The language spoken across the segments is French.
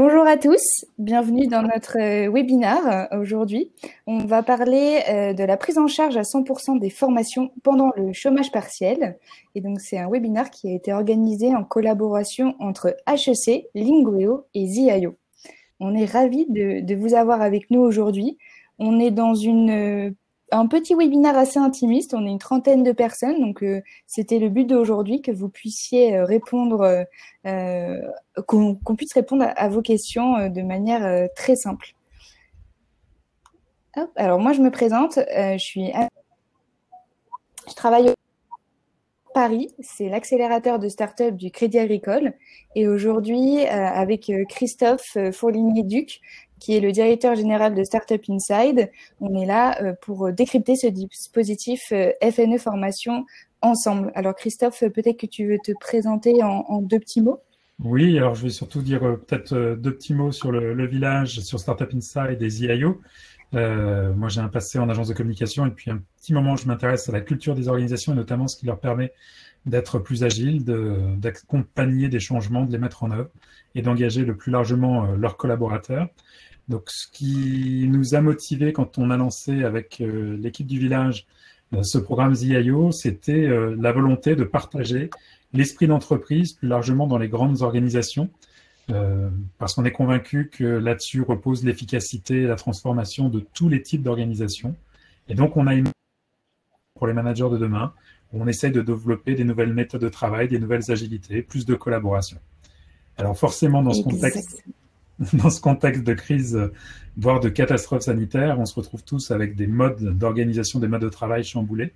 Bonjour à tous, bienvenue dans notre webinaire aujourd'hui. On va parler de la prise en charge à 100% des formations pendant le chômage partiel. Et donc c'est un webinaire qui a été organisé en collaboration entre HEC, Lingueo et ZIO. On est ravis de vous avoir avec nous aujourd'hui. On est dans un petit webinaire assez intimiste, on est une trentaine de personnes, donc c'était le but d'aujourd'hui, que vous puissiez répondre, qu'on puisse répondre à vos questions de manière très simple. Hop, alors moi je me présente, je travaille à Paris, c'est l'accélérateur de start-up du Crédit Agricole, et aujourd'hui avec Christophe Fourligny-Duc, qui est le directeur général de Startup Inside. On est là pour décrypter ce dispositif FNE Formation ensemble. Alors Christophe, peut-être que tu veux te présenter en deux petits mots. Oui, alors je vais surtout dire peut-être deux petits mots sur le village, sur Startup Inside et ZIO. Moi, j'ai un passé en agence de communication et depuis un petit moment, je m'intéresse à la culture des organisations et notamment ce qui leur permet d'être plus agiles, d'accompagner des changements, de les mettre en œuvre et d'engager le plus largement leurs collaborateurs. Donc, ce qui nous a motivés quand on a lancé avec l'équipe du village ce programme ZIO, c'était la volonté de partager l'esprit d'entreprise plus largement dans les grandes organisations, parce qu'on est convaincu que là-dessus repose l'efficacité et la transformation de tous les types d'organisations. Et donc, on a une pour les managers de demain, où on essaye de développer des nouvelles méthodes de travail, des nouvelles agilités, plus de collaboration. Alors forcément, dans ce contexte de crise, voire de catastrophe sanitaire, on se retrouve tous avec des modes d'organisation, des modes de travail chamboulés.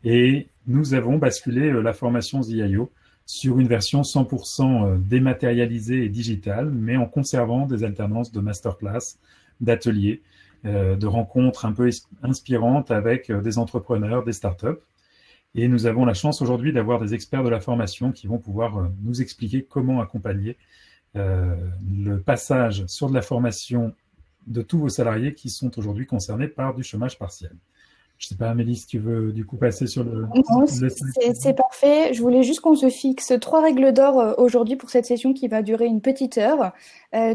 Et nous avons basculé la formation ZIO sur une version 100% dématérialisée et digitale, mais en conservant des alternances de masterclass, d'ateliers, de rencontres un peu inspirantes avec des entrepreneurs, des startups. Et nous avons la chance aujourd'hui d'avoir des experts de la formation qui vont pouvoir nous expliquer comment accompagner le passage sur de la formation de tous vos salariés qui sont aujourd'hui concernés par du chômage partiel. Je ne sais pas, Amélie, si tu veux du coup passer sur le... Non, c'est parfait. Je voulais juste qu'on se fixe 3 règles d'or aujourd'hui pour cette session qui va durer une petite heure.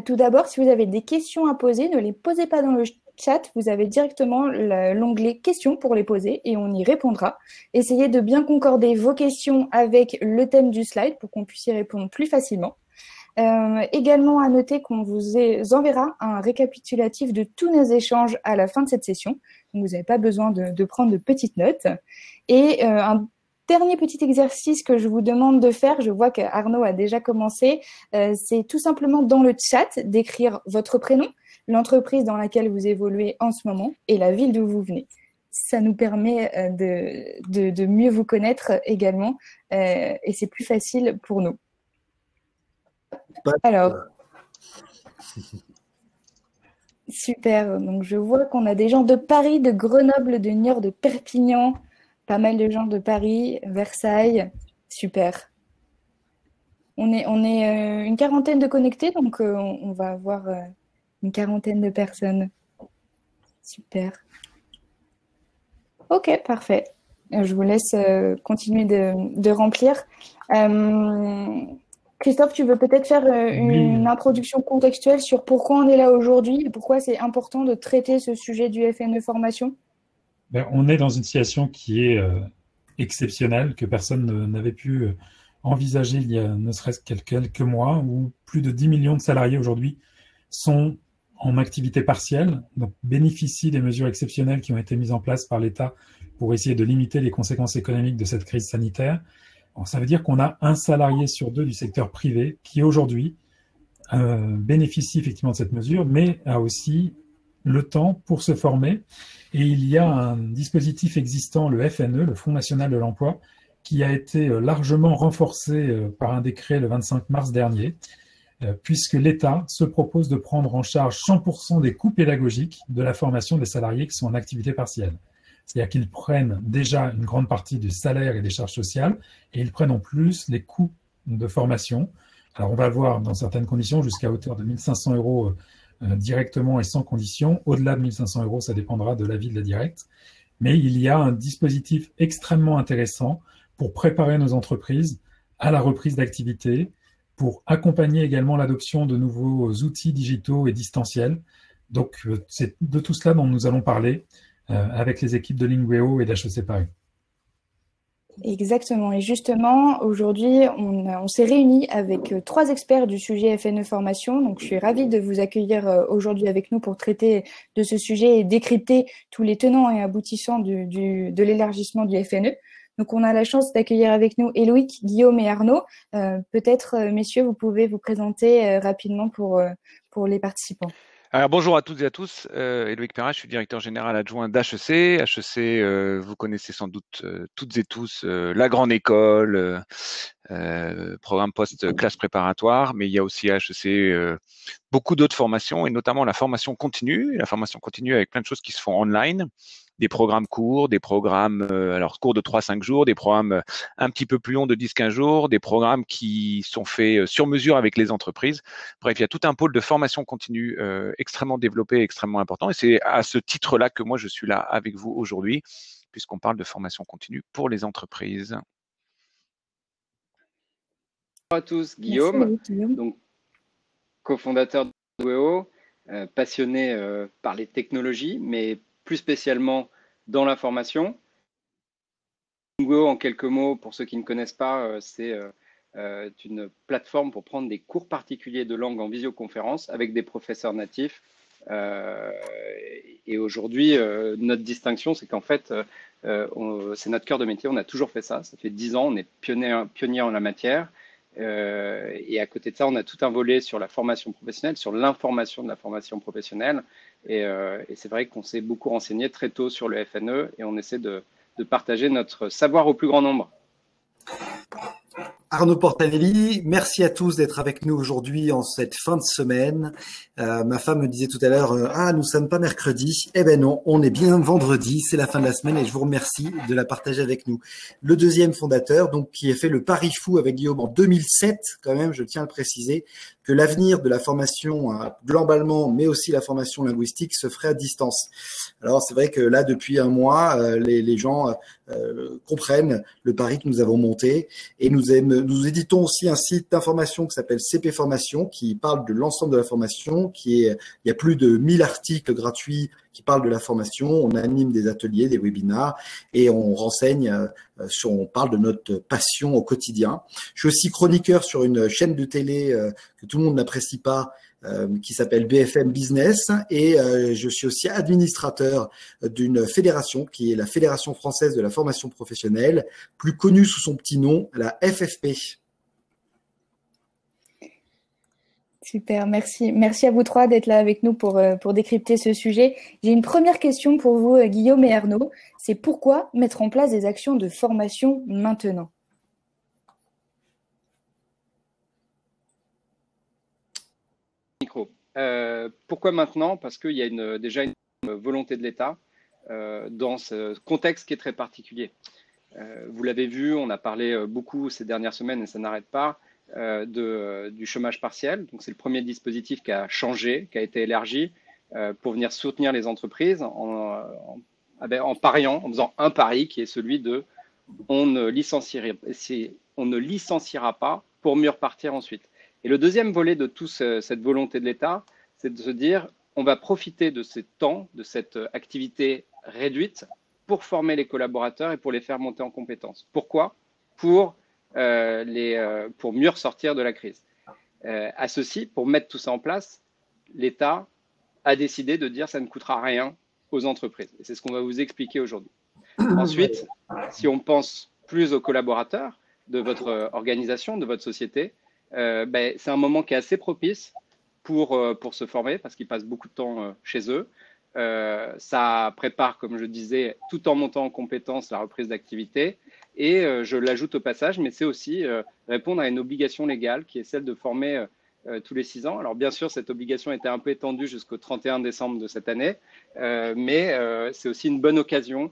Tout d'abord, si vous avez des questions à poser, ne les posez pas dans le chat. Vous avez directement l'onglet questions pour les poser et on y répondra. Essayez de bien concorder vos questions avec le thème du slide pour qu'on puisse y répondre plus facilement. Également à noter qu'on vous enverra un récapitulatif de tous nos échanges à la fin de cette session. Donc vous n'avez pas besoin de prendre de petites notes. Et un dernier petit exercice que je vous demande de faire, je vois qu'Arnaud a déjà commencé, c'est tout simplement dans le chat d'écrire votre prénom, l'entreprise dans laquelle vous évoluez en ce moment et la ville d'où vous venez. Ça nous permet de mieux vous connaître également et c'est plus facile pour nous. Alors, super. Donc, je vois qu'on a des gens de Paris, de Grenoble, de Niort, de Perpignan, pas mal de gens de Paris, Versailles. Super. On est une quarantaine de connectés, donc on va avoir une quarantaine de personnes. Super. Ok, parfait. Je vous laisse continuer de remplir. Christophe, tu veux peut-être faire une introduction contextuelle sur pourquoi on est là aujourd'hui et pourquoi c'est important de traiter ce sujet du FNE formation? On est dans une situation qui est exceptionnelle, que personne n'avait pu envisager il y a ne serait-ce que quelques mois, où plus de 10 millions de salariés aujourd'hui sont en activité partielle, donc bénéficient des mesures exceptionnelles qui ont été mises en place par l'État pour essayer de limiter les conséquences économiques de cette crise sanitaire. Alors, ça veut dire qu'on a un salarié sur 2 du secteur privé qui aujourd'hui bénéficie effectivement de cette mesure, mais a aussi le temps pour se former. Et il y a un dispositif existant, le FNE, le Fonds national de l'emploi, qui a été largement renforcé par un décret le 25 mars dernier, puisque l'État se propose de prendre en charge 100% des coûts pédagogiques de la formation des salariés qui sont en activité partielle. C'est-à-dire qu'ils prennent déjà une grande partie du salaire et des charges sociales, et ils prennent en plus les coûts de formation. Alors on va voir dans certaines conditions jusqu'à hauteur de 1 500 € directement et sans condition. Au-delà de 1 500 €, ça dépendra de l'avis de la directe. Mais il y a un dispositif extrêmement intéressant pour préparer nos entreprises à la reprise d'activité, pour accompagner également l'adoption de nouveaux outils digitaux et distanciels. Donc, c'est de tout cela dont nous allons parler avec les équipes de Lingueo et d'HEC Paris. Exactement. Et justement, aujourd'hui, on s'est réunis avec trois experts du sujet FNE formation. Donc, je suis ravie de vous accueillir aujourd'hui avec nous pour traiter de ce sujet et décrypter tous les tenants et aboutissants de l'élargissement du FNE. Donc, on a la chance d'accueillir avec nous Éloïc, Guillaume et Arnaud. Peut-être, messieurs, vous pouvez vous présenter rapidement pour les participants. Alors, bonjour à toutes et à tous, Éloïc Perrin, je suis directeur général adjoint d'HEC. HEC, vous connaissez sans doute toutes et tous la grande école, programme post-classe préparatoire, mais il y a aussi à HEC beaucoup d'autres formations, et notamment la formation continue avec plein de choses qui se font online, des programmes courts, des programmes alors courts de 3-5 jours, des programmes un petit peu plus longs de 10-15 jours, des programmes qui sont faits sur mesure avec les entreprises. Bref, il y a tout un pôle de formation continue extrêmement développé, extrêmement important, et c'est à ce titre-là que moi je suis là avec vous aujourd'hui, puisqu'on parle de formation continue pour les entreprises. Bonjour à tous, Guillaume, donc cofondateur de Lingueo, passionné par les technologies, mais plus spécialement dans la formation. Lingueo, en quelques mots, pour ceux qui ne connaissent pas, c'est une plateforme pour prendre des cours particuliers de langue en visioconférence avec des professeurs natifs. Et aujourd'hui, notre distinction, c'est qu'en fait, c'est notre cœur de métier. On a toujours fait ça. Ça fait 10 ans, on est pionnier en la matière. Et à côté de ça, on a tout un volet sur la formation professionnelle, sur l'information de la formation professionnelle. Et c'est vrai qu'on s'est beaucoup renseigné très tôt sur le FNE et on essaie de partager notre savoir au plus grand nombre. Arnaud Portanelli, merci à tous d'être avec nous aujourd'hui en cette fin de semaine. Ma femme me disait tout à l'heure, nous sommes pas mercredi. Eh ben non, on est bien vendredi, c'est la fin de la semaine et je vous remercie de la partager avec nous. Le deuxième fondateur, donc qui a fait le pari fou avec Guillaume en 2007, quand même, je tiens à le préciser, que l'avenir de la formation globalement, mais aussi la formation linguistique, se ferait à distance. Alors c'est vrai que là, depuis un mois, les gens comprennent le pari que nous avons monté et nous éditons aussi un site d'information qui s'appelle CP Formation, qui parle de l'ensemble de la formation, il y a plus de 1000 articles gratuits qui parlent de la formation. On anime des ateliers, des webinars et on renseigne, on parle de notre passion au quotidien. Je suis aussi chroniqueur sur une chaîne de télé que tout le monde n'apprécie pas, qui s'appelle BFM Business et je suis aussi administrateur d'une fédération qui est la Fédération française de la formation professionnelle, plus connue sous son petit nom, la FFP. Super, merci. Merci à vous trois d'être là avec nous pour décrypter ce sujet. J'ai une première question pour vous, Guillaume et Arnaud. C'est pourquoi mettre en place des actions de formation maintenant ? Pourquoi maintenant ? Parce qu'il y a déjà une volonté de l'État dans ce contexte qui est très particulier. Vous l'avez vu, on a parlé beaucoup ces dernières semaines et ça n'arrête pas du chômage partiel. Donc c'est le premier dispositif qui a changé, qui a été élargi pour venir soutenir les entreprises en pariant, en faisant un pari qui est celui de on ne licenciera pas pour mieux repartir ensuite. Et le deuxième volet de toute cette volonté de l'État, c'est de se dire on va profiter de ce temps, de cette activité réduite pour former les collaborateurs et pour les faire monter en compétences. Pourquoi ? Pour mieux ressortir de la crise. À ceci, pour mettre tout ça en place, l'État a décidé de dire ça ne coûtera rien aux entreprises. Et c'est ce qu'on va vous expliquer aujourd'hui. Ensuite, si on pense plus aux collaborateurs de votre organisation, de votre société, c'est un moment qui est assez propice pour se former parce qu'ils passent beaucoup de temps chez eux. Ça prépare, comme je disais, tout en montant en compétences, la reprise d'activité. Et je l'ajoute au passage, mais c'est aussi répondre à une obligation légale qui est celle de former tous les 6 ans. Alors bien sûr, cette obligation était un peu étendue jusqu'au 31 décembre de cette année, mais c'est aussi une bonne occasion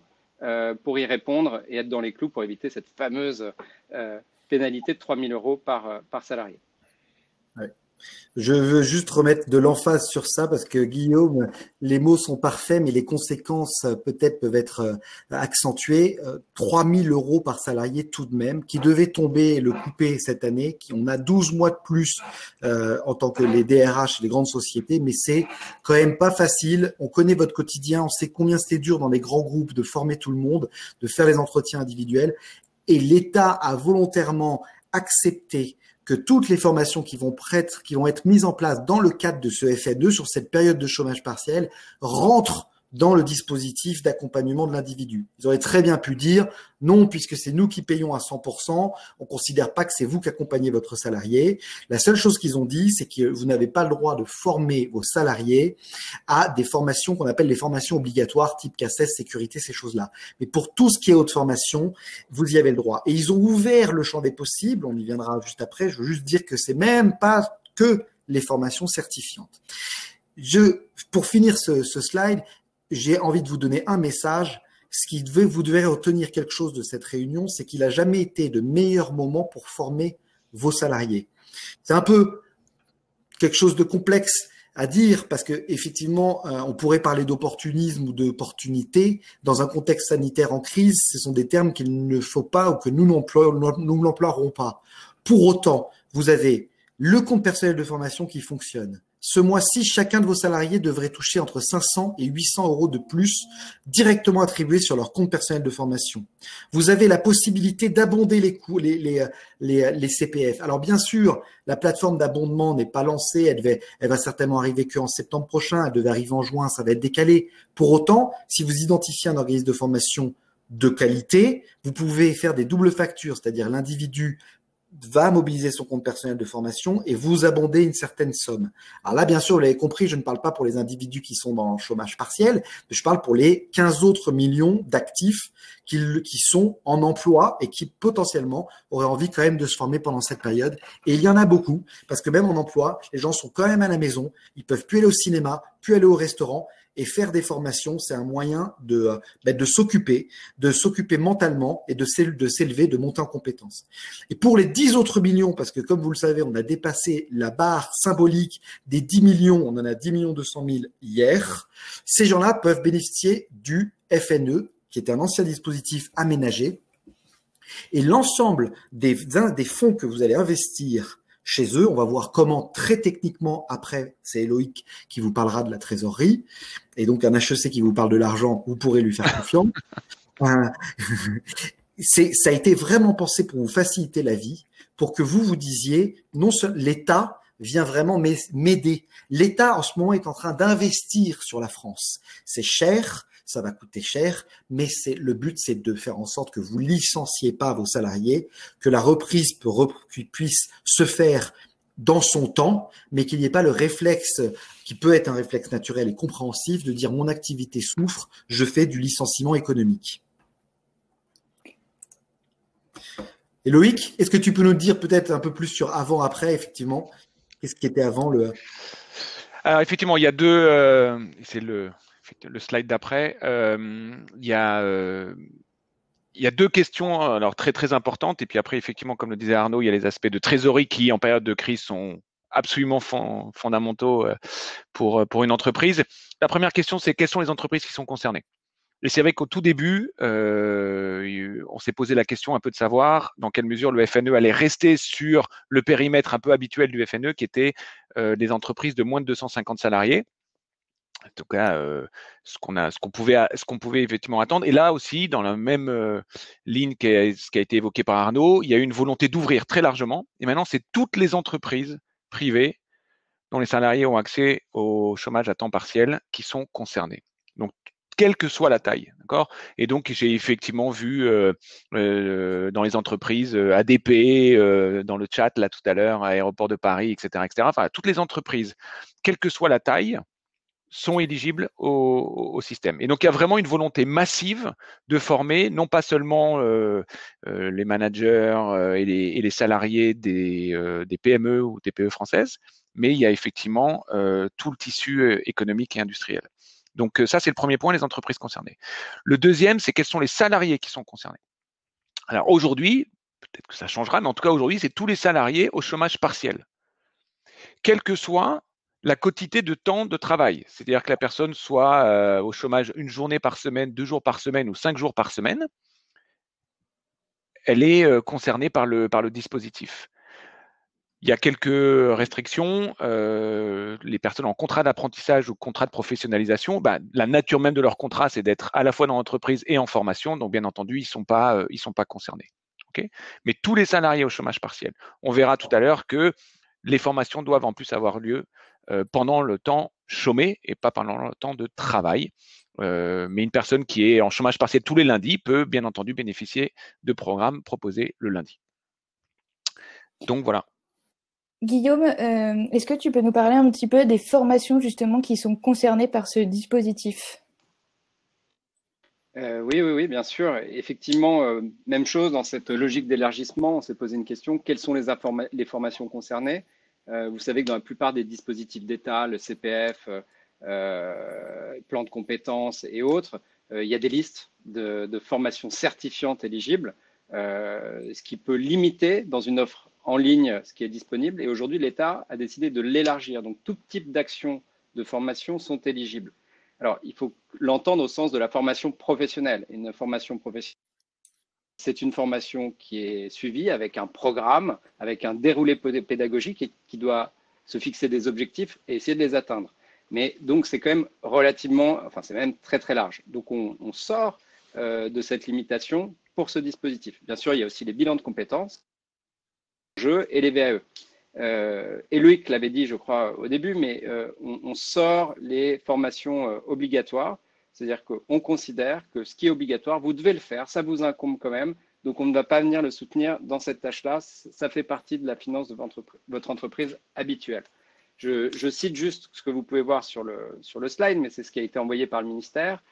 pour y répondre et être dans les clous pour éviter cette fameuse pénalité de 3 000 € par salarié. Ouais. Je veux juste remettre de l'emphase sur ça parce que Guillaume, les mots sont parfaits, mais les conséquences peut-être peuvent être accentuées. 3 000 € par salarié tout de même, qui devait tomber le couper cette année. On a 12 mois de plus en tant que les DRH et les grandes sociétés, mais c'est quand même pas facile. On connaît votre quotidien, on sait combien c'est dur dans les grands groupes de former tout le monde, de faire les entretiens individuels. Et l'État a volontairement accepté que toutes les formations qui vont être mises en place dans le cadre de ce FNE sur cette période de chômage partiel rentrent dans le dispositif d'accompagnement de l'individu. Ils auraient très bien pu dire non, puisque c'est nous qui payons à 100%, on considère pas que c'est vous qui accompagnez votre salarié. La seule chose qu'ils ont dit, c'est que vous n'avez pas le droit de former vos salariés à des formations qu'on appelle les formations obligatoires, type CACES, sécurité, ces choses-là. Mais pour tout ce qui est haute formation, vous y avez le droit. Et ils ont ouvert le champ des possibles, on y viendra juste après. Je veux juste dire que c'est même pas que les formations certifiantes. Pour finir ce slide, j'ai envie de vous donner un message. Vous devez retenir quelque chose de cette réunion, c'est qu'il n'a jamais été de meilleur moment pour former vos salariés. C'est un peu quelque chose de complexe à dire parce que effectivement, on pourrait parler d'opportunisme ou d'opportunité dans un contexte sanitaire en crise. Ce sont des termes qu'il ne faut pas ou que nous n'emploierons pas. Pour autant, vous avez le compte personnel de formation qui fonctionne. Ce mois-ci, chacun de vos salariés devrait toucher entre 500 et 800 € de plus directement attribués sur leur compte personnel de formation. Vous avez la possibilité d'abonder les coûts, les CPF. Alors bien sûr, la plateforme d'abondement n'est pas lancée, elle va certainement arriver qu'en septembre prochain, elle devait arriver en juin, ça va être décalé. Pour autant, si vous identifiez un organisme de formation de qualité, vous pouvez faire des doubles factures, c'est-à-dire l'individu va mobiliser son compte personnel de formation et vous abonder une certaine somme. Alors là, bien sûr, vous l'avez compris, je ne parle pas pour les individus qui sont dans le chômage partiel, mais je parle pour les 15 autres millions d'actifs qui sont en emploi et qui potentiellement auraient envie quand même de se former pendant cette période. Et il y en a beaucoup, parce que même en emploi, les gens sont quand même à la maison, ils peuvent plus aller au cinéma, plus aller au restaurant. Et faire des formations, c'est un moyen de s'occuper mentalement et de s'élever, de monter en compétences. Et pour les 10 autres millions, parce que comme vous le savez, on a dépassé la barre symbolique des 10 millions, on en a 10 200 000 hier, ces gens-là peuvent bénéficier du FNE, qui est un ancien dispositif aménagé. Et l'ensemble des fonds que vous allez investir chez eux, on va voir comment très techniquement, après, c'est Éloïc qui vous parlera de la trésorerie, et donc un HEC qui vous parle de l'argent, vous pourrez lui faire confiance. Ça a été vraiment pensé pour vous faciliter la vie, pour que vous disiez, non seulement l'État vient vraiment m'aider. L'État, en ce moment, est en train d'investir sur la France. C'est cher, ça va coûter cher, mais le but, c'est de faire en sorte que vous licenciez pas vos salariés, que la reprise puisse se faire dans son temps, mais qu'il n'y ait pas le réflexe qui peut être un réflexe naturel et compréhensif de dire mon activité souffre, je fais du licenciement économique. Et Loïc, est-ce que tu peux nous dire peut-être un peu plus sur avant-après, effectivement, qu'est-ce qui était avant le… Alors effectivement, il y a deux, c'est le slide d'après, il y a deux questions alors très très importantes et puis après effectivement comme le disait Arnaud, il y a les aspects de trésorerie qui en période de crise sont absolument fondamentaux pour une entreprise. La première question, c'est quelles sont les entreprises qui sont concernées? Et c'est vrai qu'au tout début, on s'est posé la question un peu de savoir dans quelle mesure le FNE allait rester sur le périmètre un peu habituel du FNE qui était des entreprises de moins de 250 salariés. En tout cas, ce qu'on pouvait effectivement attendre. Et là aussi, dans la même ligne ce qui a été évoqué par Arnaud, il y a eu une volonté d'ouvrir très largement. Et maintenant, c'est toutes les entreprises privées dont les salariés ont accès au chômage à temps partiel qui sont concernées. Donc, quelle que soit la taille, d'accord. Et donc, j'ai effectivement vu dans les entreprises ADP, dans le chat là tout à l'heure, Aéroport de Paris, etc., etc. Enfin, toutes les entreprises, quelle que soit la taille, sont éligibles au système. Et donc, il y a vraiment une volonté massive de former non pas seulement les managers et les salariés des PME ou TPE françaises, mais il y a effectivement tout le tissu économique et industriel. Donc, ça, c'est le premier point, les entreprises concernées. Le deuxième, c'est quels sont les salariés qui sont concernés. Alors, aujourd'hui, peut-être que ça changera, mais en tout cas, aujourd'hui, c'est tous les salariés au chômage partiel quelle que soit la quantité de temps de travail. C'est-à-dire que la personne soit au chômage 1 journée par semaine, 2 jours par semaine ou 5 jours par semaine, elle est concernée par le dispositif. Il y a quelques restrictions. Les personnes en contrat d'apprentissage ou contrat de professionnalisation, la nature même de leur contrat, c'est d'être à la fois dans l'entreprise et en formation. Donc, bien entendu, ils ne sont pas concernés. Okay. Mais tous les salariés au chômage partiel, on verra tout à l'heure que les formations doivent en plus avoir lieu pendant le temps chômé et pas pendant le temps de travail. Mais une personne qui est en chômage partiel tous les lundis peut bien entendu bénéficier de programmes proposés le lundi. Donc voilà. Guillaume, est-ce que tu peux nous parler un petit peu des formations justement qui sont concernées par ce dispositif? Oui, bien sûr. Effectivement, même chose dans cette logique d'élargissement, on s'est posé une question, quelles sont les formations concernées? Vous savez que dans la plupart des dispositifs d'État, le CPF, plan de compétences et autres, il y a des listes de formations certifiantes éligibles, ce qui peut limiter dans une offre en ligne ce qui est disponible. Et aujourd'hui, l'État a décidé de l'élargir. Donc, tout type d'actions de formation sont éligibles. Alors, il faut l'entendre au sens de la formation professionnelle. Une formation professionnelle, c'est une formation qui est suivie avec un programme, avec un déroulé pédagogique et qui doit se fixer des objectifs et essayer de les atteindre. Mais donc, c'est quand même relativement, enfin, c'est même très, très large. Donc, on sort de cette limitation pour ce dispositif. Bien sûr, il y a aussi les bilans de compétences et les VAE. Et Loïc l'avait dit, je crois, au début, mais on sort les formations obligatoires. C'est-à-dire qu'on considère que ce qui est obligatoire, vous devez le faire, ça vous incombe quand même. Donc, on ne va pas venir le soutenir dans cette tâche-là. Ça fait partie de la finance de votre entreprise habituelle. Je cite juste ce que vous pouvez voir sur le slide, mais c'est ce qui a été envoyé par le ministère.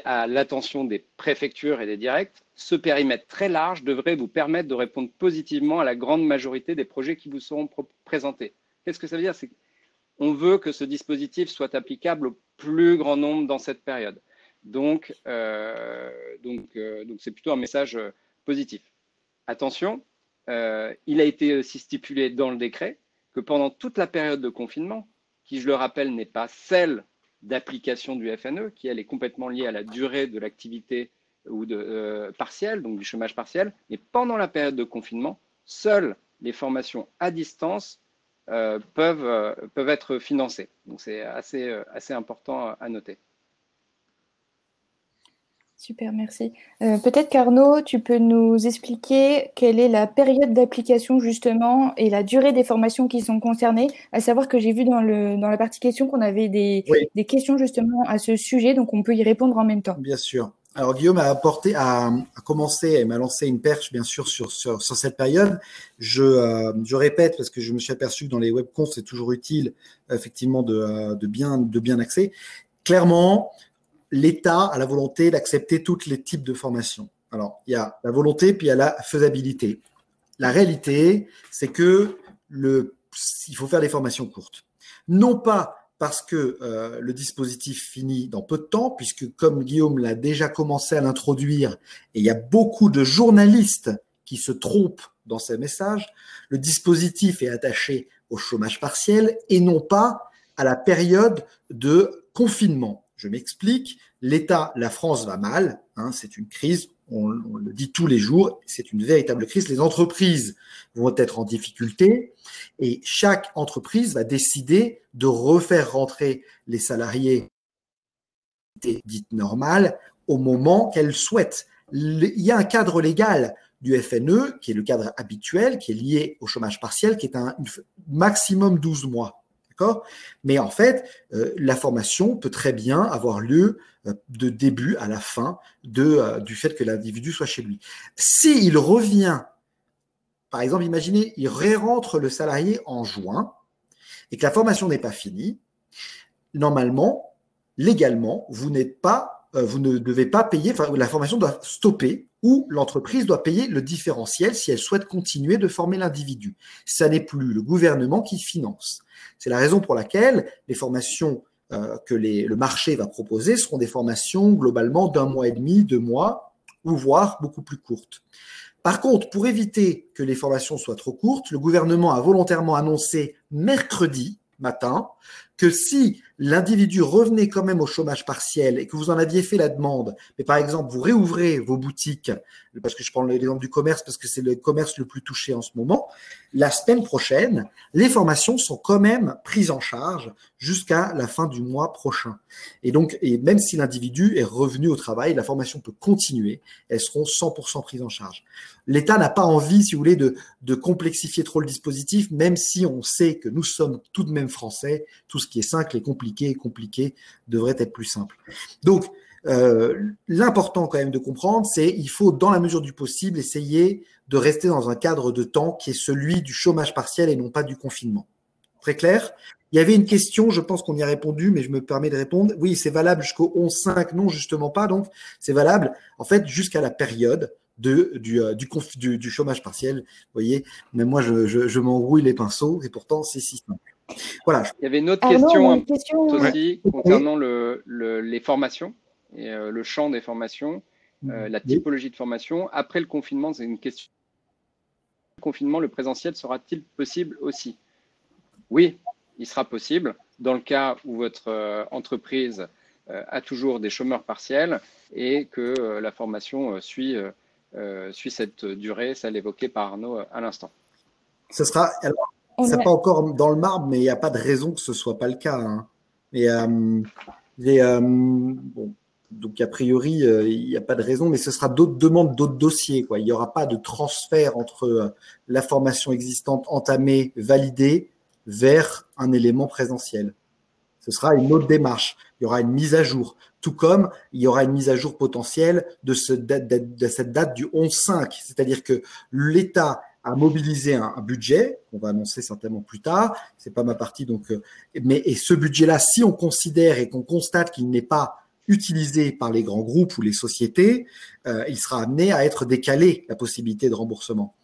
À l'attention des préfectures et des directs, ce périmètre très large devrait vous permettre de répondre positivement à la grande majorité des projets qui vous seront présentés. Qu'est-ce que ça veut dire? C'est qu'on veut que ce dispositif soit applicable au plus grand nombre dans cette période. Donc c'est plutôt un message positif. Attention, il a été aussi stipulé dans le décret que pendant toute la période de confinement, qui, je le rappelle, n'est pas celle d'application du FNE, qui elle est complètement liée à la durée de l'activité ou partielle, donc du chômage partiel, mais pendant la période de confinement, seules les formations à distance peuvent être financées. Donc c'est assez important à noter. Super, merci. Peut-être qu'Arnaud, tu peux nous expliquer quelle est la période d'application justement et la durée des formations qui sont concernées. À savoir que j'ai vu dans la partie questions qu'on avait des questions justement à ce sujet, donc on peut y répondre en même temps. Bien sûr. Alors Guillaume a commencé et m'a lancé une perche bien sûr sur cette période. Je répète parce que je me suis aperçu que dans les webconf c'est toujours utile effectivement de bien axer. Clairement, l'État a la volonté d'accepter tous les types de formations. Alors, il y a la volonté, puis il y a la faisabilité. La réalité, c'est que il faut faire des formations courtes. Non pas parce que le dispositif finit dans peu de temps, puisque comme Guillaume l'a déjà commencé à l'introduire, et il y a beaucoup de journalistes qui se trompent dans ces messages, le dispositif est attaché au chômage partiel et non pas à la période de confinement. Je m'explique, la France va mal, c'est une crise, on le dit tous les jours, c'est une véritable crise. Les entreprises vont être en difficulté et chaque entreprise va décider de refaire rentrer les salariés dites normales au moment qu'elle souhaite. Il y a un cadre légal du FNE, qui est le cadre habituel, qui est lié au chômage partiel, qui est un maximum 12 mois. Mais en fait, la formation peut très bien avoir lieu de début à la fin du fait que l'individu soit chez lui. S'il revient, par exemple, imaginez, il rentre le salarié en juin et que la formation n'est pas finie, normalement, légalement, vous ne devez pas payer, la formation doit stopper ou l'entreprise doit payer le différentiel si elle souhaite continuer de former l'individu. Ça n'est plus le gouvernement qui finance. C'est la raison pour laquelle les formations que le marché va proposer seront des formations globalement d'1 mois et demi, 2 mois, ou voire beaucoup plus courtes. Par contre, pour éviter que les formations soient trop courtes, le gouvernement a volontairement annoncé mercredi matin que si l'individu revenait quand même au chômage partiel et que vous en aviez fait la demande, mais par exemple, vous réouvrez vos boutiques, parce que je prends l'exemple du commerce, parce que c'est le commerce le plus touché en ce moment, la semaine prochaine, les formations sont quand même prises en charge jusqu'à la fin du mois prochain. Et donc, et même si l'individu est revenu au travail, la formation peut continuer, elles seront 100% prises en charge. L'État n'a pas envie, si vous voulez, de complexifier trop le dispositif, même si on sait que nous sommes tout de même français, tout ce qui est simple et compliqué devrait être plus simple. Donc, l'important quand même de comprendre, c'est il faut, dans la mesure du possible, essayer de rester dans un cadre de temps qui est celui du chômage partiel et non pas du confinement. Très clair? Il y avait une question, je pense qu'on y a répondu, mais je me permets de répondre. Oui, c'est valable jusqu'au 11/5, non, justement pas. Donc, c'est valable, en fait, jusqu'à la période du chômage partiel. Vous voyez, même moi, je m'embrouille les pinceaux, et pourtant, c'est si simple. Voilà. Il y avait une autre question aussi concernant les formations et le champ des formations, la typologie de formation. Après le confinement, c'est une question. Le confinement, le présentiel sera-t-il possible aussi? Oui, il sera possible dans le cas où votre entreprise a toujours des chômeurs partiels et que la formation suit cette durée, celle évoquée par Arnaud à l'instant. Ce sera, alors, c'est pas encore dans le marbre, mais il n'y a pas de raison que ce soit pas le cas. Hein. Et, bon, donc a priori, il n'y a pas de raison, mais ce sera d'autres demandes, d'autres dossiers. Quoi. Il n'y aura pas de transfert entre la formation existante entamée, validée, vers un élément présentiel. Ce sera une autre démarche. Il y aura une mise à jour. Tout comme il y aura une mise à jour potentielle de cette date du 11/5. C'est-à-dire que l'État a mobilisé un budget qu'on va annoncer certainement plus tard. C'est pas ma partie, donc. Et ce budget-là, si on considère et qu'on constate qu'il n'est pas utilisé par les grands groupes ou les sociétés, il sera amené à être décalé, la possibilité de remboursement.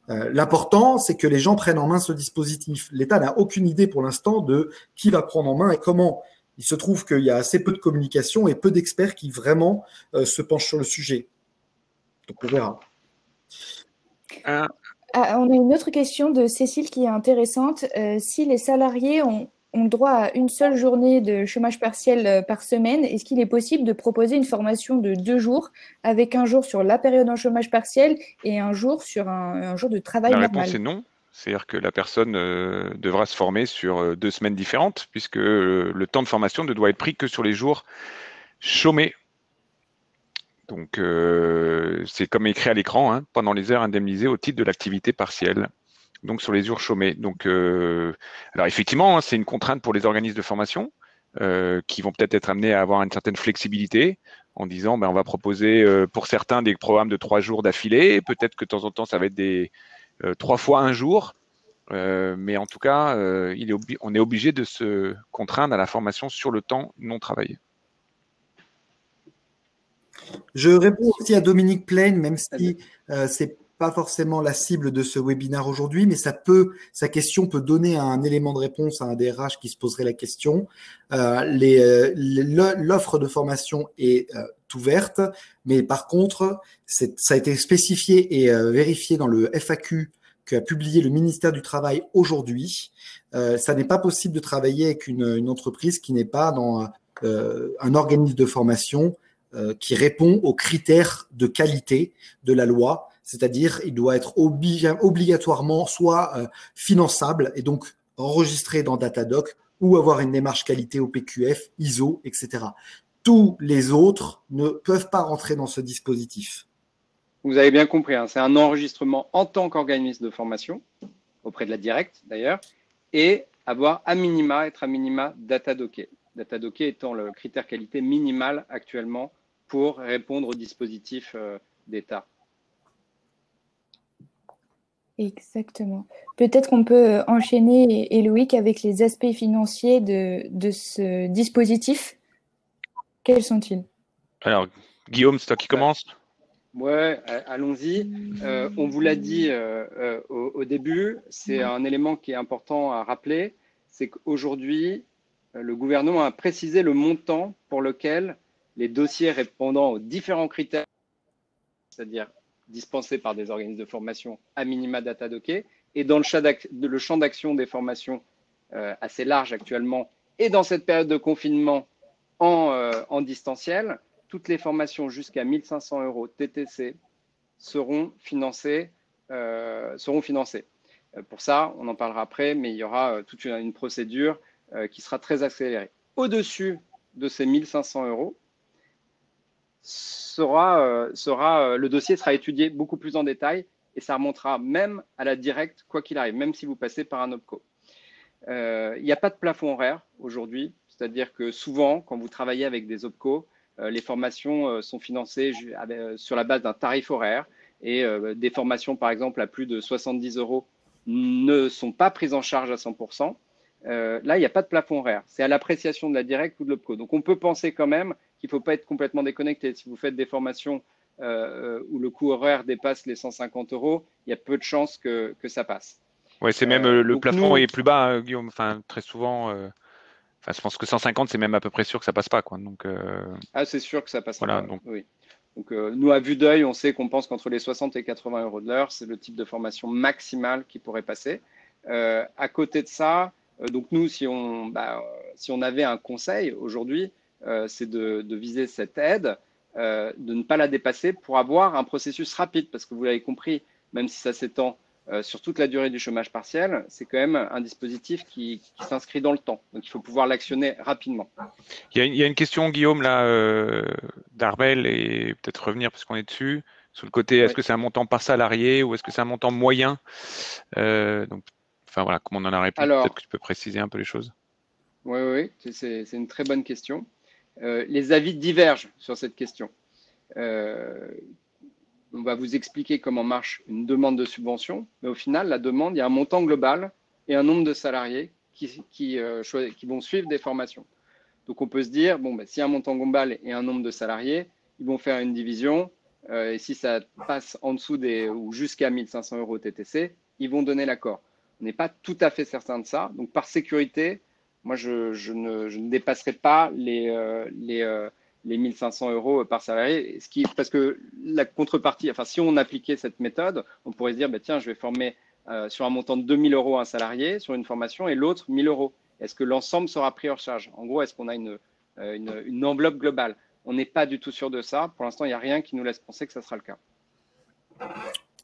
L'important, c'est que les gens prennent en main ce dispositif. L'État n'a aucune idée pour l'instant de qui va prendre en main et comment. Il se trouve qu'il y a assez peu de communication et peu d'experts qui vraiment se penchent sur le sujet. Donc on verra. On a une autre question de Cécile qui est intéressante. Si les salariés ont droit à une seule journée de chômage partiel par semaine, est-ce qu'il est possible de proposer une formation de 2 jours avec un jour sur la période en chômage partiel et un jour sur un jour de travail normal? La réponse est non. C'est-à-dire que la personne devra se former sur 2 semaines différentes, puisque le temps de formation ne doit être pris que sur les jours chômés. Donc, c'est comme écrit à l'écran, hein, pendant les heures indemnisées au titre de l'activité partielle. Donc, sur les jours chômés. Donc, alors effectivement, hein, c'est une contrainte pour les organismes de formation qui vont peut-être être amenés à avoir une certaine flexibilité en disant, on va proposer pour certains des programmes de 3 jours d'affilée. Peut-être que de temps en temps, ça va être des 3 fois un jour. Mais en tout cas, on est obligé de se contraindre à la formation sur le temps non travaillé. Je réponds aussi à Dominique Plaine, même si c'est pas forcément la cible de ce webinaire aujourd'hui, mais sa question peut donner un élément de réponse à un DRH qui se poserait la question. L'offre de formation est ouverte, mais par contre, ça a été spécifié et vérifié dans le FAQ qu'a publié le ministère du Travail aujourd'hui. Ça n'est pas possible de travailler avec une entreprise qui n'est pas dans un organisme de formation qui répond aux critères de qualité de la loi, c'est-à-dire il doit être obligatoirement soit finançable et donc enregistré dans Datadoc ou avoir une démarche qualité au PQF, ISO, etc. Tous les autres ne peuvent pas rentrer dans ce dispositif. Vous avez bien compris, hein, c'est un enregistrement en tant qu'organisme de formation, auprès de la directe d'ailleurs, et être à minima datadocké. Datadocké étant le critère qualité minimal actuellement pour répondre au dispositif d'État. Exactement. Peut-être qu'on peut enchaîner, Loïc, avec les aspects financiers de ce dispositif. Quels sont-ils? Alors, Guillaume, c'est toi qui commence. Ouais, allons-y. On vous l'a dit au début, c'est un élément qui est important à rappeler, c'est qu'aujourd'hui, le gouvernement a précisé le montant pour lequel les dossiers répondant aux différents critères, c'est-à-dire dispensés par des organismes de formation à minima datadockés. Et dans le champ d'action des formations assez large actuellement, et dans cette période de confinement en distanciel, toutes les formations jusqu'à 1 500 € TTC seront financées. Pour ça, on en parlera après, mais il y aura toute une procédure qui sera très accélérée. Au-dessus de ces 1 500 €, le dossier sera étudié beaucoup plus en détail et ça remontera même à la directe, quoi qu'il arrive, même si vous passez par un OPCO. Il n'y a pas de plafond horaire aujourd'hui, c'est-à-dire que souvent, quand vous travaillez avec des OPCO, les formations sont financées sur la base d'un tarif horaire et des formations, par exemple, à plus de 70 € ne sont pas prises en charge à 100%. Là, il n'y a pas de plafond horaire. C'est à l'appréciation de la directe ou de l'OPCO. Donc, on peut penser quand même qu'il ne faut pas être complètement déconnecté. Si vous faites des formations où le coût horaire dépasse les 150 €, il y a peu de chances que ça passe. Ouais, c'est même le plafond est plus bas, Guillaume. Enfin, très souvent, je pense que 150, c'est même à peu près sûr que ça passe pas, quoi. Donc, c'est sûr que ça passera voilà, pas. donc. Oui. Donc, nous, à vue d'œil, on sait qu'on pense qu'entre les 60 et 80 € de l'heure, c'est le type de formation maximale qui pourrait passer. À côté de ça, donc nous, si on avait un conseil aujourd'hui, c'est de viser cette aide, de ne pas la dépasser pour avoir un processus rapide, parce que vous l'avez compris, même si ça s'étend sur toute la durée du chômage partiel, c'est quand même un dispositif qui s'inscrit dans le temps. Donc, il faut pouvoir l'actionner rapidement. Il y a une question, Guillaume, là, d'Arbel, et peut-être revenir parce qu'on est dessus. Sur le côté, est-ce que c'est un montant par salarié ou est-ce que c'est un montant moyen? Donc, enfin voilà, comme on en a répondu, peut-être que tu peux préciser un peu les choses. Oui, c'est une très bonne question. Les avis divergent sur cette question. On va vous expliquer comment marche une demande de subvention, mais au final, la demande, il y a un montant global et un nombre de salariés qui vont suivre des formations. Donc, on peut se dire, s'il y a un montant global et un nombre de salariés, ils vont faire une division, et si ça passe en dessous ou jusqu'à 1 500 € TTC, ils vont donner l'accord. On n'est pas tout à fait certain de ça. Donc, par sécurité, moi, je ne dépasserai pas les 1 500 € par salarié, parce que la contrepartie, enfin, si on appliquait cette méthode, on pourrait se dire, tiens, je vais former sur un montant de 2 000 € un salarié sur une formation et l'autre 1 000 €. Est-ce que l'ensemble sera pris en charge? En gros, est-ce qu'on a une enveloppe globale? On n'est pas du tout sûr de ça. Pour l'instant, il n'y a rien qui nous laisse penser que ça sera le cas.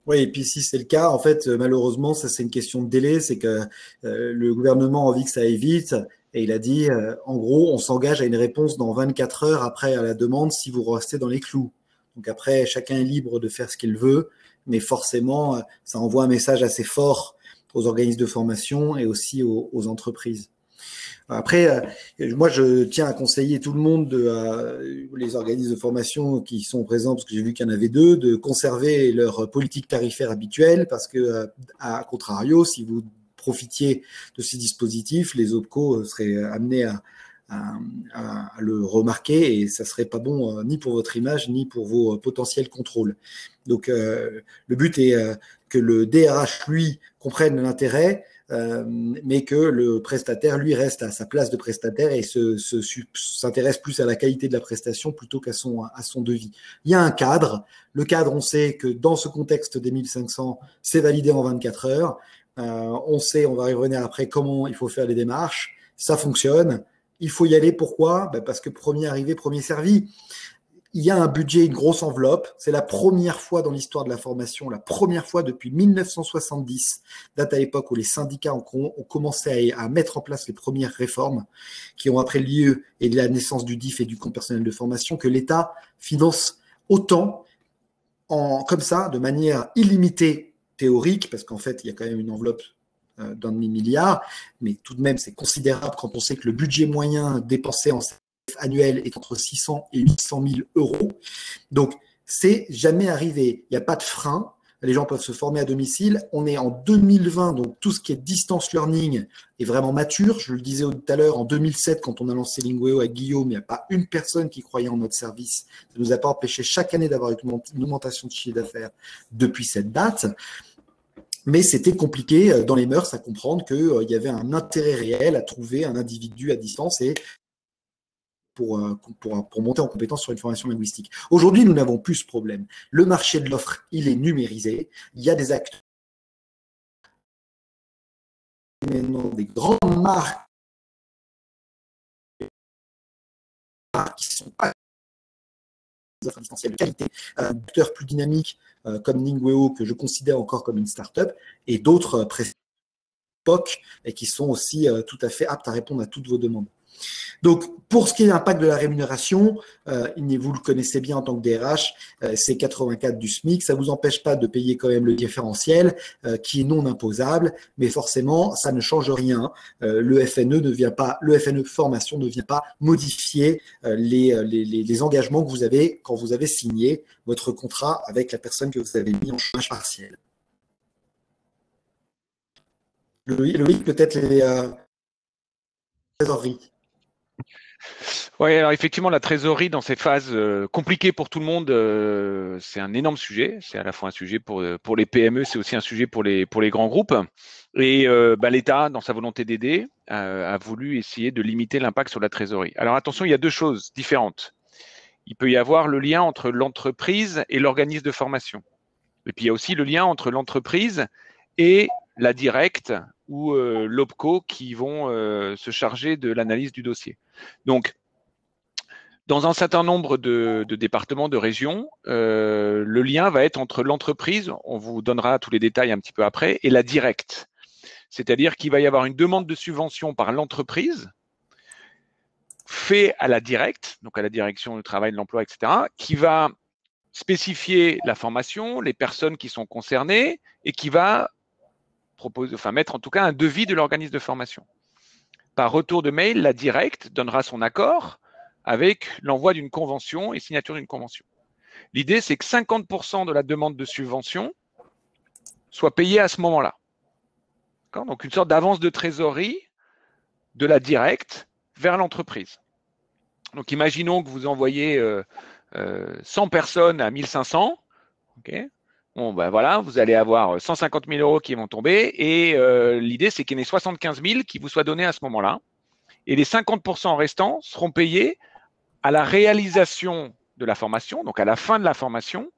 Oui, et puis si c'est le cas, en fait, malheureusement, ça c'est une question de délai, c'est que le gouvernement a envie que ça aille vite et il a dit, en gros, on s'engage à une réponse dans 24 heures après à la demande si vous restez dans les clous. Donc après, chacun est libre de faire ce qu'il veut, mais forcément, ça envoie un message assez fort aux organismes de formation et aussi aux entreprises. Après, moi, je tiens à conseiller tout le monde, les organismes de formation qui sont présents, parce que j'ai vu qu'il y en avait 2, de conserver leur politique tarifaire habituelle, parce que, à contrario, si vous profitiez de ces dispositifs, les OPCO seraient amenés à le remarquer et ça serait pas bon ni pour votre image, ni pour vos potentiels contrôles. Donc, le but est que le DRH, lui, comprenne l'intérêt, mais que le prestataire, lui, reste à sa place de prestataire et s'intéresse plus à la qualité de la prestation plutôt qu'à son devis. Il y a un cadre. Le cadre, on sait que dans ce contexte des 1500, c'est validé en 24 heures. On sait, on va y revenir après, comment il faut faire les démarches. Ça fonctionne. Il faut y aller. Pourquoi? Parce que premier arrivé, premier servi. Il y a un budget, une grosse enveloppe. C'est la première fois dans l'histoire de la formation, la première fois depuis 1970, date à l'époque où les syndicats ont commencé à mettre en place les premières réformes qui ont après lieu et de la naissance du DIF et du compte personnel de formation, que l'État finance autant comme ça, de manière illimitée théorique, parce qu'en fait, il y a quand même une enveloppe d'un demi-milliard, mais tout de même, c'est considérable quand on sait que le budget moyen dépensé en annuel est entre 600 et 800 000 €. Donc, c'est jamais arrivé. Il n'y a pas de frein. Les gens peuvent se former à domicile. On est en 2020, donc tout ce qui est distance learning est vraiment mature. Je le disais tout à l'heure, en 2007, quand on a lancé Lingueo avec Guillaume, il n'y a pas une personne qui croyait en notre service. Ça ne nous a pas empêché chaque année d'avoir une augmentation de chiffre d'affaires depuis cette date. Mais c'était compliqué dans les mœurs à comprendre qu'il y avait un intérêt réel à trouver un individu à distance et pour monter en compétence sur une formation linguistique. Aujourd'hui, nous n'avons plus ce problème. Le marché de l'offre, il est numérisé. Il y a des acteurs, des grandes marques qui sont pas des offres distancielles de qualité, d'acteurs plus dynamiques comme Lingueo, que je considère encore comme une start-up, et d'autres POC et qui sont aussi tout à fait aptes à répondre à toutes vos demandes. Donc, pour ce qui est de l'impact de la rémunération, vous le connaissez bien en tant que DRH, c'est 84 du SMIC. Ça ne vous empêche pas de payer quand même le différentiel qui est non imposable, mais forcément, ça ne change rien. Le FNE formation ne vient pas modifier les engagements que vous avez quand vous avez signé votre contrat avec la personne que vous avez mis en chômage partiel. Loïc, peut-être les trésoreries. Oui, alors effectivement, la trésorerie dans ces phases compliquées pour tout le monde, c'est un énorme sujet. C'est à la fois un sujet pour les PME, c'est aussi un sujet pour les grands groupes. Et l'État, dans sa volonté d'aider, a voulu essayer de limiter l'impact sur la trésorerie. Alors attention, il y a deux choses différentes. Il peut y avoir le lien entre l'entreprise et l'organisme de formation. Et puis il y a aussi le lien entre l'entreprise et la directe ou l'OPCO qui vont se charger de l'analyse du dossier. Donc, dans un certain nombre de départements, de régions, le lien va être entre l'entreprise, on vous donnera tous les détails un petit peu après, et la directe. C'est-à-dire qu'il va y avoir une demande de subvention par l'entreprise, fait à la directe, donc à la direction du travail, de l'emploi, etc., qui va spécifier la formation, les personnes qui sont concernées, et qui va mettre en tout cas un devis de l'organisme de formation. Par retour de mail, la directe donnera son accord avec l'envoi d'une convention et signature d'une convention. L'idée, c'est que 50% de la demande de subvention soit payée à ce moment-là. Donc, une sorte d'avance de trésorerie de la directe vers l'entreprise. Donc, imaginons que vous envoyez 100 personnes à 1500. Okay. Bon, ben voilà, vous allez avoir 150 000 euros qui vont tomber et l'idée, c'est qu'il y en ait 75 000 qui vous soient donnés à ce moment-là. Et les 50% restants seront payés à la réalisation de la formation, donc à la fin de la formation,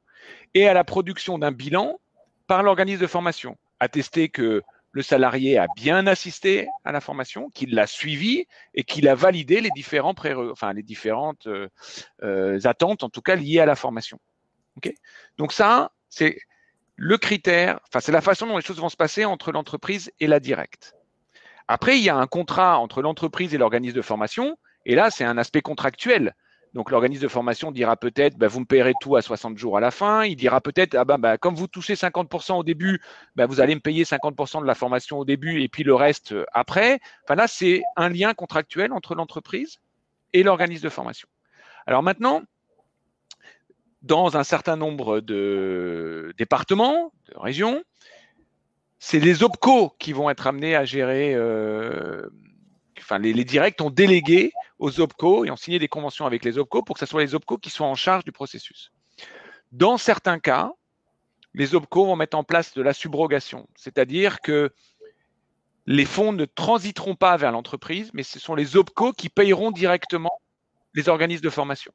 et à la production d'un bilan par l'organisme de formation. Attester que le salarié a bien assisté à la formation, qu'il l'a suivi et qu'il a validé les différentes attentes, en tout cas liées à la formation. Okay. Donc ça, c'est le critère, c'est la façon dont les choses vont se passer entre l'entreprise et la directe. Après, il y a un contrat entre l'entreprise et l'organisme de formation, et là, c'est un aspect contractuel. Donc, l'organisme de formation dira peut-être, vous me payerez tout à 60 jours à la fin. Il dira peut-être, comme vous touchez 50% au début, vous allez me payer 50% de la formation au début et puis le reste après. Là, c'est un lien contractuel entre l'entreprise et l'organisme de formation. Alors maintenant, dans un certain nombre de départements, de régions, c'est les OPCO qui vont être amenés à gérer, les directs ont délégué aux OPCO et ont signé des conventions avec les OPCO pour que ce soit les OPCO qui soient en charge du processus. Dans certains cas, les OPCO vont mettre en place de la subrogation, c'est-à-dire que les fonds ne transiteront pas vers l'entreprise, mais ce sont les OPCO qui payeront directement les organismes de formation.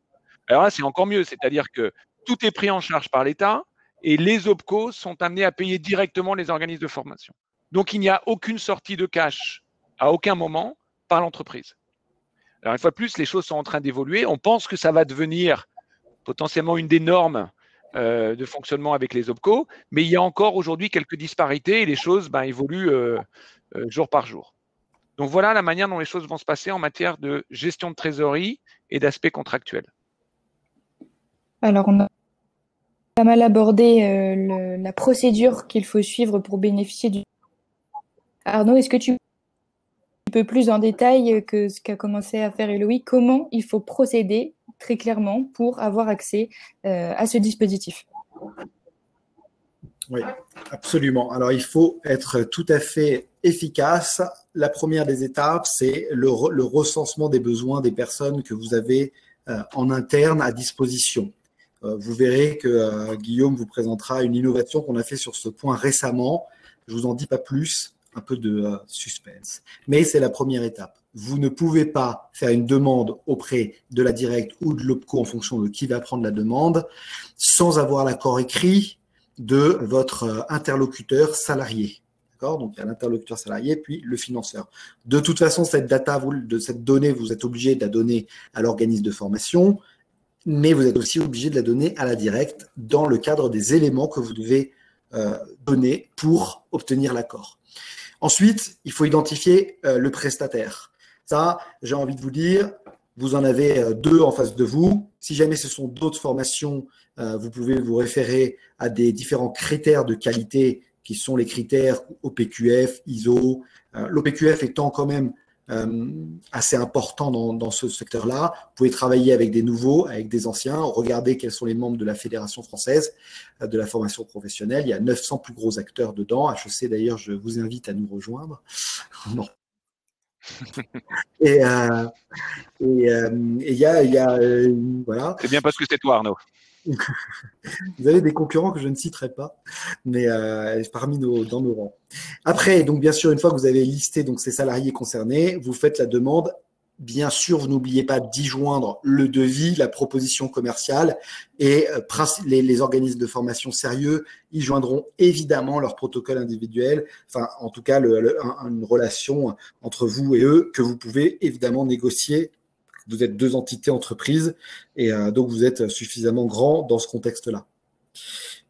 Alors là, c'est encore mieux, c'est-à-dire que tout est pris en charge par l'État et les OPCO sont amenés à payer directement les organismes de formation. Donc, il n'y a aucune sortie de cash à aucun moment par l'entreprise. Alors, une fois de plus, les choses sont en train d'évoluer. On pense que ça va devenir potentiellement une des normes de fonctionnement avec les OPCO, mais il y a encore aujourd'hui quelques disparités et les choses évoluent jour par jour. Donc, voilà la manière dont les choses vont se passer en matière de gestion de trésorerie et d'aspect contractuel. Alors, on a pas mal abordé la procédure qu'il faut suivre pour bénéficier du... Arnaud, est-ce que tu peux plus en détail que ce qu'a commencé à faire Eloï, comment il faut procéder très clairement pour avoir accès à ce dispositif? Oui, absolument. Alors, il faut être tout à fait efficace. La première des étapes, c'est le recensement des besoins des personnes que vous avez en interne à disposition. Vous verrez que Guillaume vous présentera une innovation qu'on a fait sur ce point récemment. Je ne vous en dis pas plus, un peu de suspense. Mais c'est la première étape. vous ne pouvez pas faire une demande auprès de la directe ou de l'OPCO en fonction de qui va prendre la demande sans avoir l'accord écrit de votre interlocuteur salarié. D'accord ? Donc, il y a l'interlocuteur salarié, puis le financeur. De toute façon, cette donnée, vous êtes obligé de la donner à l'organisme de formation, mais vous êtes aussi obligé de la donner à la directe dans le cadre des éléments que vous devez donner pour obtenir l'accord. Ensuite, il faut identifier le prestataire. Ça, j'ai envie de vous dire, vous en avez deux en face de vous. Si jamais ce sont d'autres formations, vous pouvez vous référer à des différents critères de qualité qui sont les critères OPQF, ISO. L'OPQF étant quand même assez important dans ce secteur-là. Vous pouvez travailler avec des nouveaux, avec des anciens, regarder quels sont les membres de la Fédération française de la formation professionnelle. Il y a 900 plus gros acteurs dedans. HEC, d'ailleurs, je vous invite à nous rejoindre. Non. Et il y a voilà. C'est bien parce que c'est toi, Arnaud. Vous avez des concurrents que je ne citerai pas, mais dans nos rangs. Après, donc bien sûr, une fois que vous avez listé donc ces salariés concernés, vous faites la demande. Bien sûr, vous n'oubliez pas d'y joindre le devis, la proposition commerciale, et les organismes de formation sérieux y joindront évidemment leur protocole individuel, enfin en tout cas une relation entre vous et eux que vous pouvez évidemment négocier. Vous êtes deux entités entreprises et donc vous êtes suffisamment grand dans ce contexte-là.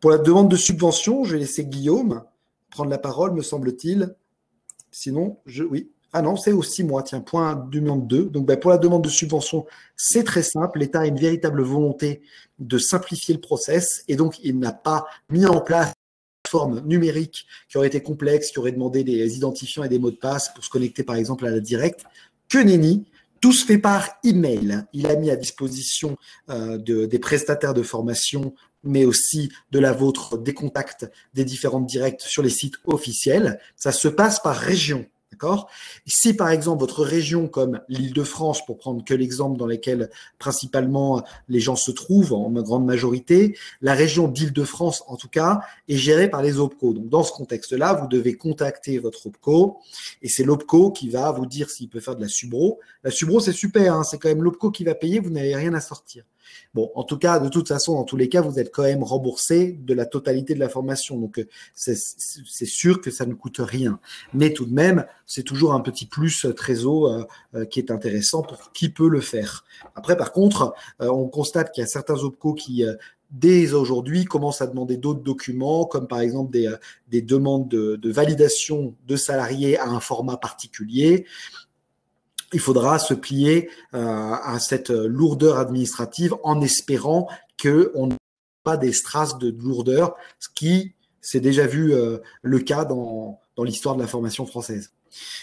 Pour la demande de subvention, je vais laisser Guillaume prendre la parole, me semble-t-il. Sinon, oui. Ah non, c'est aussi moi. Tiens, point numéro 2. Donc, pour la demande de subvention, c'est très simple. L'État a une véritable volonté de simplifier le process et donc il n'a pas mis en place une forme numérique qui aurait été complexe, qui aurait demandé des identifiants et des mots de passe pour se connecter par exemple à la directe. Que nenni. Tout se fait par email. Il a mis à disposition des prestataires de formation, mais aussi de la vôtre, des contacts des différentes directes sur les sites officiels. Ça se passe par région. D'accord ? Si par exemple votre région comme l'Île-de-France, pour prendre que l'exemple dans lequel principalement les gens se trouvent en grande majorité, la région d'Île-de-France en tout cas est gérée par les OPCO. Donc dans ce contexte-là, vous devez contacter votre OPCO et c'est l'OPCO qui va vous dire s'il peut faire de la subro. La subro c'est super, hein, c'est quand même l'OPCO qui va payer, vous n'avez rien à sortir. Bon, en tout cas, de toute façon, dans tous les cas, vous êtes quand même remboursé de la totalité de la formation. Donc, c'est sûr que ça ne coûte rien. Mais tout de même, c'est toujours un petit plus trésor qui est intéressant pour qui peut le faire. Après, par contre, on constate qu'il y a certains OPCO qui, dès aujourd'hui, commencent à demander d'autres documents, comme par exemple des demandes de validation de salariés à un format particulier. Il faudra se plier à cette lourdeur administrative en espérant qu'on n'ait pas des strass de lourdeur, ce qui s'est déjà vu le cas dans l'histoire de la formation française.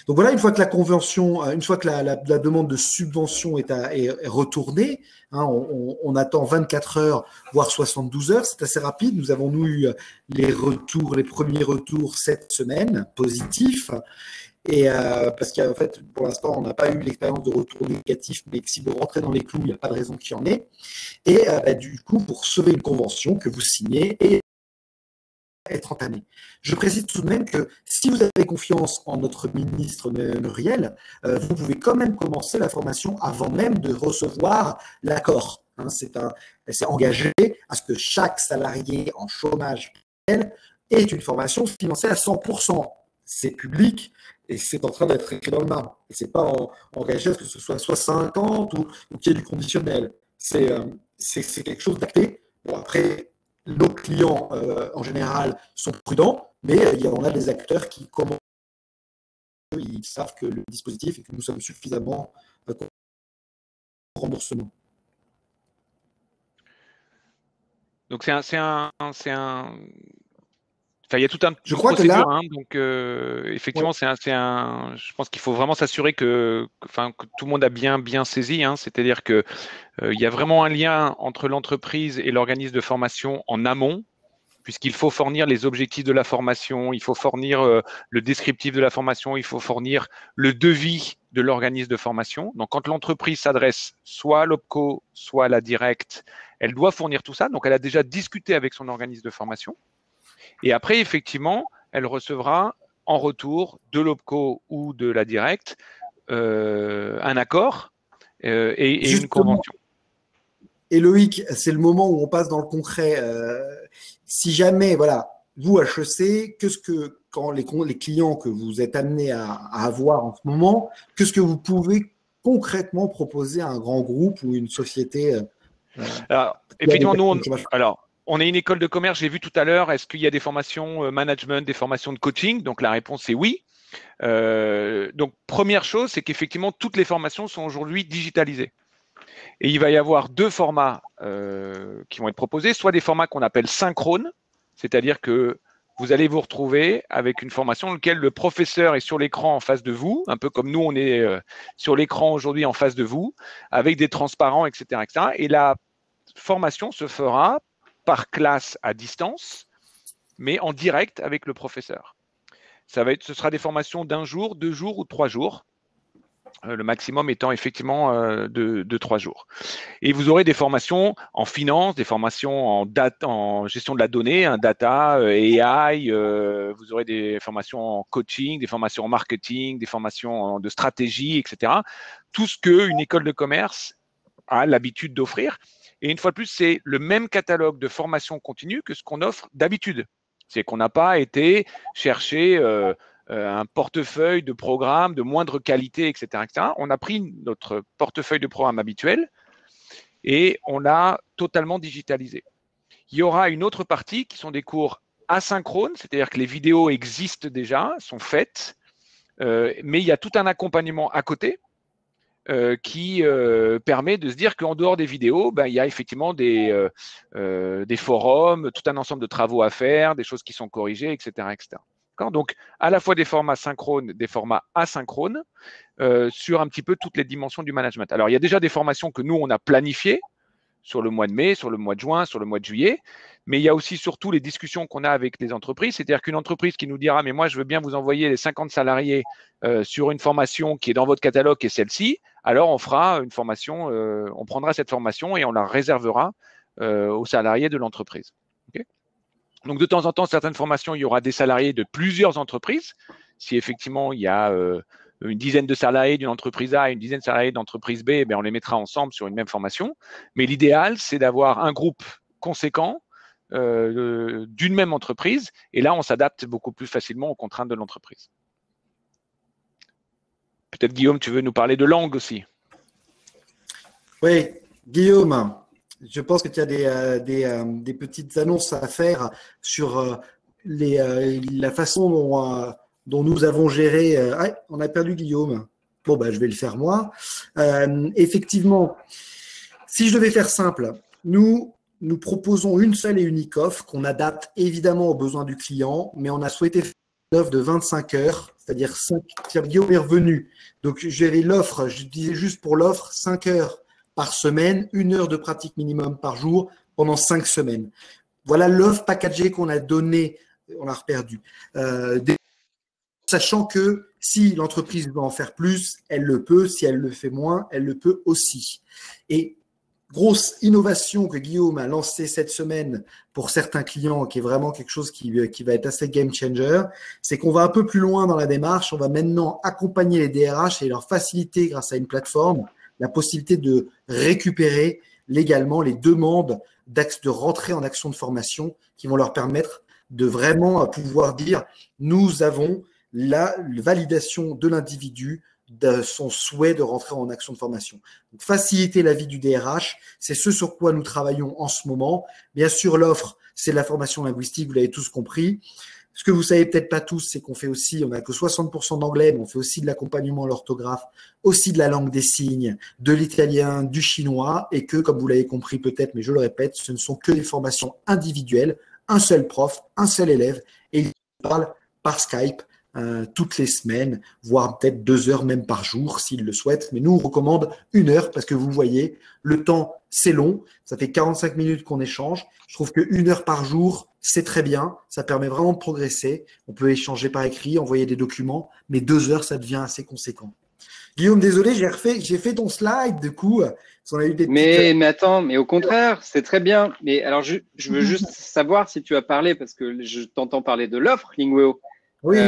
Donc voilà, une fois que la convention, une fois que la demande de subvention est retournée, hein, on attend 24 heures, voire 72 heures, c'est assez rapide. Nous avons eu les premiers retours cette semaine, positifs. Et parce qu'en fait, pour l'instant, on n'a pas eu l'expérience de retour négatif, mais si vous rentrez dans les clous, il n'y a pas de raison qu'il y en ait. Et du coup, pour sauver une convention que vous signez et être entamée. Je précise tout de même que si vous avez confiance en notre ministre Muriel, vous pouvez quand même commencer la formation avant même de recevoir l'accord. Hein, c'est engagé à ce que chaque salarié en chômage ait une formation financée à 100%. C'est public et c'est en train d'être écrit dans le marbre. Et ce n'est pas engagé à ce que ce soit 50 ou qu'il y ait du conditionnel. C'est quelque chose d'acté. Bon, après, nos clients, en général, sont prudents, mais on a des acteurs qui commencent. Ils savent que le dispositif et que nous sommes suffisamment remboursement. Donc, il y a tout un je crois procédure, que là, hein, donc effectivement, ouais. Je pense qu'il faut vraiment s'assurer que tout le monde a bien saisi. Hein, c'est-à-dire que il y a vraiment un lien entre l'entreprise et l'organisme de formation en amont, puisqu'il faut fournir les objectifs de la formation, il faut fournir le descriptif de la formation, il faut fournir le devis de l'organisme de formation. Donc, quand l'entreprise s'adresse soit à l'OPCO, soit à la directe, elle doit fournir tout ça. Donc, elle a déjà discuté avec son organisme de formation. Et après, effectivement, elle recevra en retour de l'OPCO ou de la directe un accord et une Justement. convention. Et Loïc, c'est le moment où on passe dans le concret. Si jamais, voilà, vous, HEC, quand les clients que vous êtes amenés à avoir en ce moment, qu'est-ce que vous pouvez concrètement proposer à un grand groupe ou une société Alors, effectivement, nous, on est une école de commerce, j'ai vu tout à l'heure, est-ce qu'il y a des formations management, des formations de coaching? Donc, la réponse est oui. Donc, première chose, c'est qu'effectivement, toutes les formations sont aujourd'hui digitalisées. Et il va y avoir deux formats qui vont être proposés, soit des formats qu'on appelle synchrones, c'est-à-dire que vous allez vous retrouver avec une formation dans laquelle le professeur est sur l'écran en face de vous, un peu comme nous, on est sur l'écran aujourd'hui en face de vous, avec des transparents, etc., etc. Et la formation se fera par classe à distance, mais en direct avec le professeur. Ce sera des formations d'1 jour, 2 jours ou 3 jours. Le maximum étant effectivement de 3 jours. Et vous aurez des formations en finance, des formations en gestion de la donnée, data, AI, vous aurez des formations en coaching, des formations en marketing, des formations de stratégie, etc. Tout ce qu'une école de commerce a l'habitude d'offrir. Et une fois de plus, c'est le même catalogue de formation continue que ce qu'on offre d'habitude. C'est qu'on n'a pas été chercher un portefeuille de programmes de moindre qualité, etc., etc. On a pris notre portefeuille de programmes habituel et on l'a totalement digitalisé. Il y aura une autre partie qui sont des cours asynchrones, c'est-à-dire que les vidéos existent déjà, sont faites, mais il y a tout un accompagnement à côté qui permet de se dire qu'en dehors des vidéos, il y a effectivement des forums, tout un ensemble de travaux à faire, des choses qui sont corrigées, etc., etc. Donc, à la fois des formats synchrones, des formats asynchrones, sur un petit peu toutes les dimensions du management. Alors, il y a déjà des formations que nous, on a planifiées sur le mois de mai, sur le mois de juin, sur le mois de juillet, mais il y a aussi surtout les discussions qu'on a avec les entreprises, c'est-à-dire qu'une entreprise qui nous dira « mais moi, je veux bien vous envoyer les 50 salariés sur une formation qui est dans votre catalogue et celle-ci », alors on fera une formation, on prendra cette formation et on la réservera aux salariés de l'entreprise. Okay ? Donc, de temps en temps, certaines formations, il y aura des salariés de plusieurs entreprises. Si effectivement, il y a une dizaine de salariés d'une entreprise A et une dizaine de salariés d'entreprise B, on les mettra ensemble sur une même formation. Mais l'idéal, c'est d'avoir un groupe conséquent d'une même entreprise. Et là, on s'adapte beaucoup plus facilement aux contraintes de l'entreprise. Peut-être, Guillaume, tu veux nous parler de langue aussi? Oui, Guillaume. Je pense que tu as des petites annonces à faire sur la façon dont nous avons géré. On a perdu Guillaume. Bon, je vais le faire moi. Effectivement, si je devais faire simple, nous proposons une seule et unique offre qu'on adapte évidemment aux besoins du client, mais on a souhaité faire une offre de 25 heures, c'est-à-dire Guillaume est revenu. Donc, j'avais l'offre, je disais juste pour l'offre, 5 heures par semaine, 1 heure de pratique minimum par jour pendant 5 semaines. Voilà l'offre packagée qu'on a donnée, on l'a reperdu. Sachant que si l'entreprise veut en faire plus, elle le peut. Si elle le fait moins, elle le peut aussi. Et grosse innovation que Guillaume a lancée cette semaine pour certains clients, qui est vraiment quelque chose qui va être assez game changer, c'est qu'on va un peu plus loin dans la démarche. On va maintenant accompagner les DRH et leur faciliter grâce à une plateforme la possibilité de récupérer légalement les demandes de rentrer en action de formation qui vont leur permettre de vraiment pouvoir dire nous avons la validation de l'individu de son souhait de rentrer en action de formation. Donc, faciliter la vie du DRH, c'est ce sur quoi nous travaillons en ce moment. Bien sûr, l'offre, c'est la formation linguistique, vous l'avez tous compris. Ce que vous savez peut-être pas tous, c'est qu'on fait aussi, on n'a que 60% d'anglais, mais on fait aussi de l'accompagnement à l'orthographe, aussi de la langue des signes, de l'italien, du chinois, et que, comme vous l'avez compris peut-être, mais je le répète, ce ne sont que des formations individuelles, un seul prof, un seul élève, et il parle par Skype toutes les semaines, voire peut-être 2 heures même par jour s'il le souhaite. Mais nous, on recommande 1 heure parce que vous voyez, le temps, c'est long. Ça fait 45 minutes qu'on échange. Je trouve que 1 heure par jour, c'est très bien. Ça permet vraiment de progresser. On peut échanger par écrit, envoyer des documents, mais 2 heures, ça devient assez conséquent. Guillaume, désolé, j'ai fait ton slide, du coup. On a eu des mais attends, mais au contraire, c'est très bien. Mais alors, je veux juste savoir si tu as parlé, parce que je t'entends parler de l'offre Lingueo. Oui.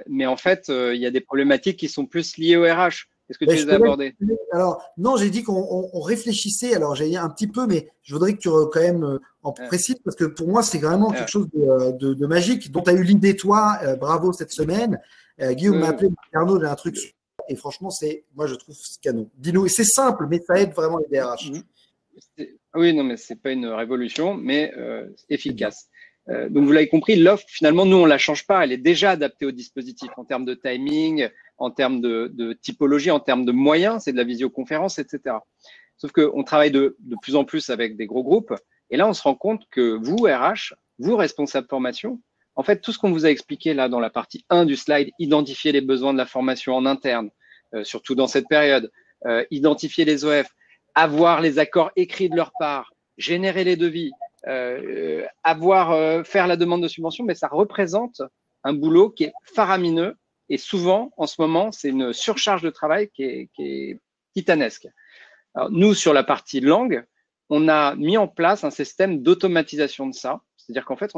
Mais en fait, il y a des problématiques qui sont plus liées au RH. Est-ce que tu les as abordés? Alors, non, j'ai dit qu'on réfléchissait. Alors, j'ai un petit peu, mais je voudrais que tu quand même en précises, parce que pour moi, c'est vraiment quelque chose de magique, dont tu as eu l'idée, toi. Bravo cette semaine. Guillaume m'a appelé, Arnaud, j'ai un truc. Et franchement, moi, je trouve c'est canon. Dis-nous, c'est simple, mais ça aide vraiment les DRH. Oui, non, mais c'est pas une révolution, mais efficace. Donc, vous l'avez compris, l'offre, finalement, nous, on la change pas. Elle est déjà adaptée au dispositif en termes de timing, en termes de typologie, en termes de moyens. C'est de la visioconférence, etc. Sauf qu'on travaille de plus en plus avec des gros groupes. Et là, on se rend compte que vous, RH, vous, responsables formation, en fait, tout ce qu'on vous a expliqué là dans la partie 1 du slide, identifier les besoins de la formation en interne, surtout dans cette période, identifier les OF, avoir les accords écrits de leur part, générer les devis, faire la demande de subvention, mais ça représente un boulot qui est faramineux et souvent, en ce moment, c'est une surcharge de travail qui est titanesque. Alors, nous, sur la partie langue, on a mis en place un système d'automatisation de ça, c'est-à-dire qu'en fait,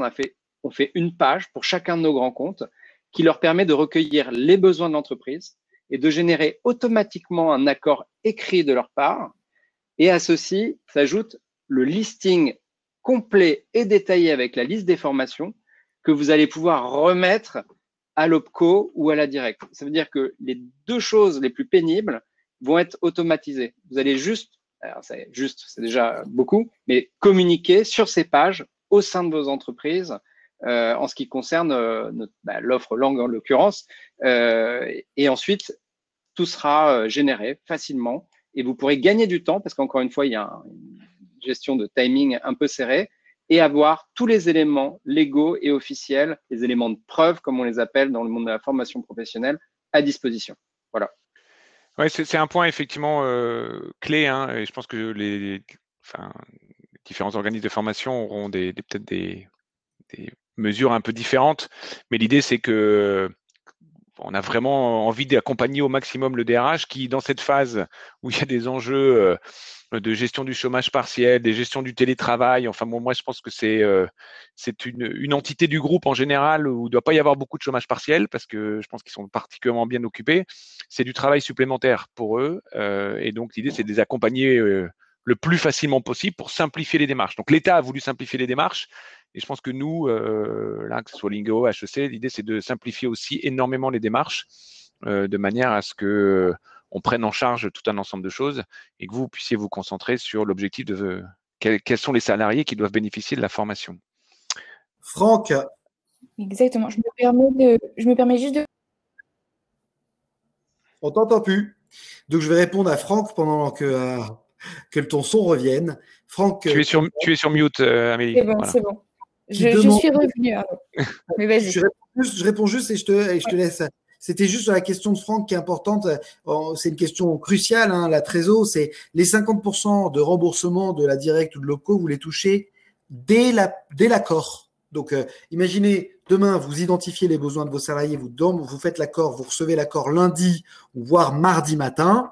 on fait une page pour chacun de nos grands comptes qui leur permet de recueillir les besoins de l'entreprise et de générer automatiquement un accord écrit de leur part. Et à ceci s'ajoute le listing complet et détaillé avec la liste des formations que vous allez pouvoir remettre à l'OPCO ou à la directe. Ça veut dire que les deux choses les plus pénibles vont être automatisées. Vous allez c'est déjà beaucoup, mais communiquer sur ces pages au sein de vos entreprises en ce qui concerne l'offre langue en l'occurrence. Et ensuite, tout sera généré facilement et vous pourrez gagner du temps parce qu'encore une fois, il y a une gestion de timing un peu serrée et avoir tous les éléments légaux et officiels, les éléments de preuve, comme on les appelle dans le monde de la formation professionnelle, à disposition. Voilà. Ouais, c'est un point effectivement clé, hein, et je pense que les différents organismes de formation auront peut-être des mesures un peu différentes, mais l'idée c'est que on a vraiment envie d'accompagner au maximum le DRH qui, dans cette phase où il y a des enjeux de gestion du chômage partiel, des gestions du télétravail, enfin bon, moi je pense que c'est une entité du groupe en général où il ne doit pas y avoir beaucoup de chômage partiel parce que je pense qu'ils sont particulièrement bien occupés. C'est du travail supplémentaire pour eux et donc l'idée c'est de les accompagner le plus facilement possible pour simplifier les démarches. Donc l'État a voulu simplifier les démarches et je pense que nous, là, que ce soit Lingo, HEC, l'idée c'est de simplifier aussi énormément les démarches de manière à ce que on prenne en charge tout un ensemble de choses et que vous puissiez vous concentrer sur l'objectif de quels sont les salariés qui doivent bénéficier de la formation. Franck. Exactement. Je me permets juste de… On t'entend plus. Donc, je vais répondre à Franck pendant que ton son revienne. Franck. Tu es sur mute, Amélie. C'est bon, voilà. C'est bon. Je suis revenue. Mais vas-y. Je réponds juste et je te laisse. C'était juste sur la question de Franck qui est importante. C'est une question cruciale, hein, la trésor. C'est les 50% de remboursement de la directe ou de l'OPCO, vous les touchez dès l'accord. Donc, imaginez, demain, vous identifiez les besoins de vos salariés, vous faites l'accord, vous recevez l'accord lundi ou voire mardi matin.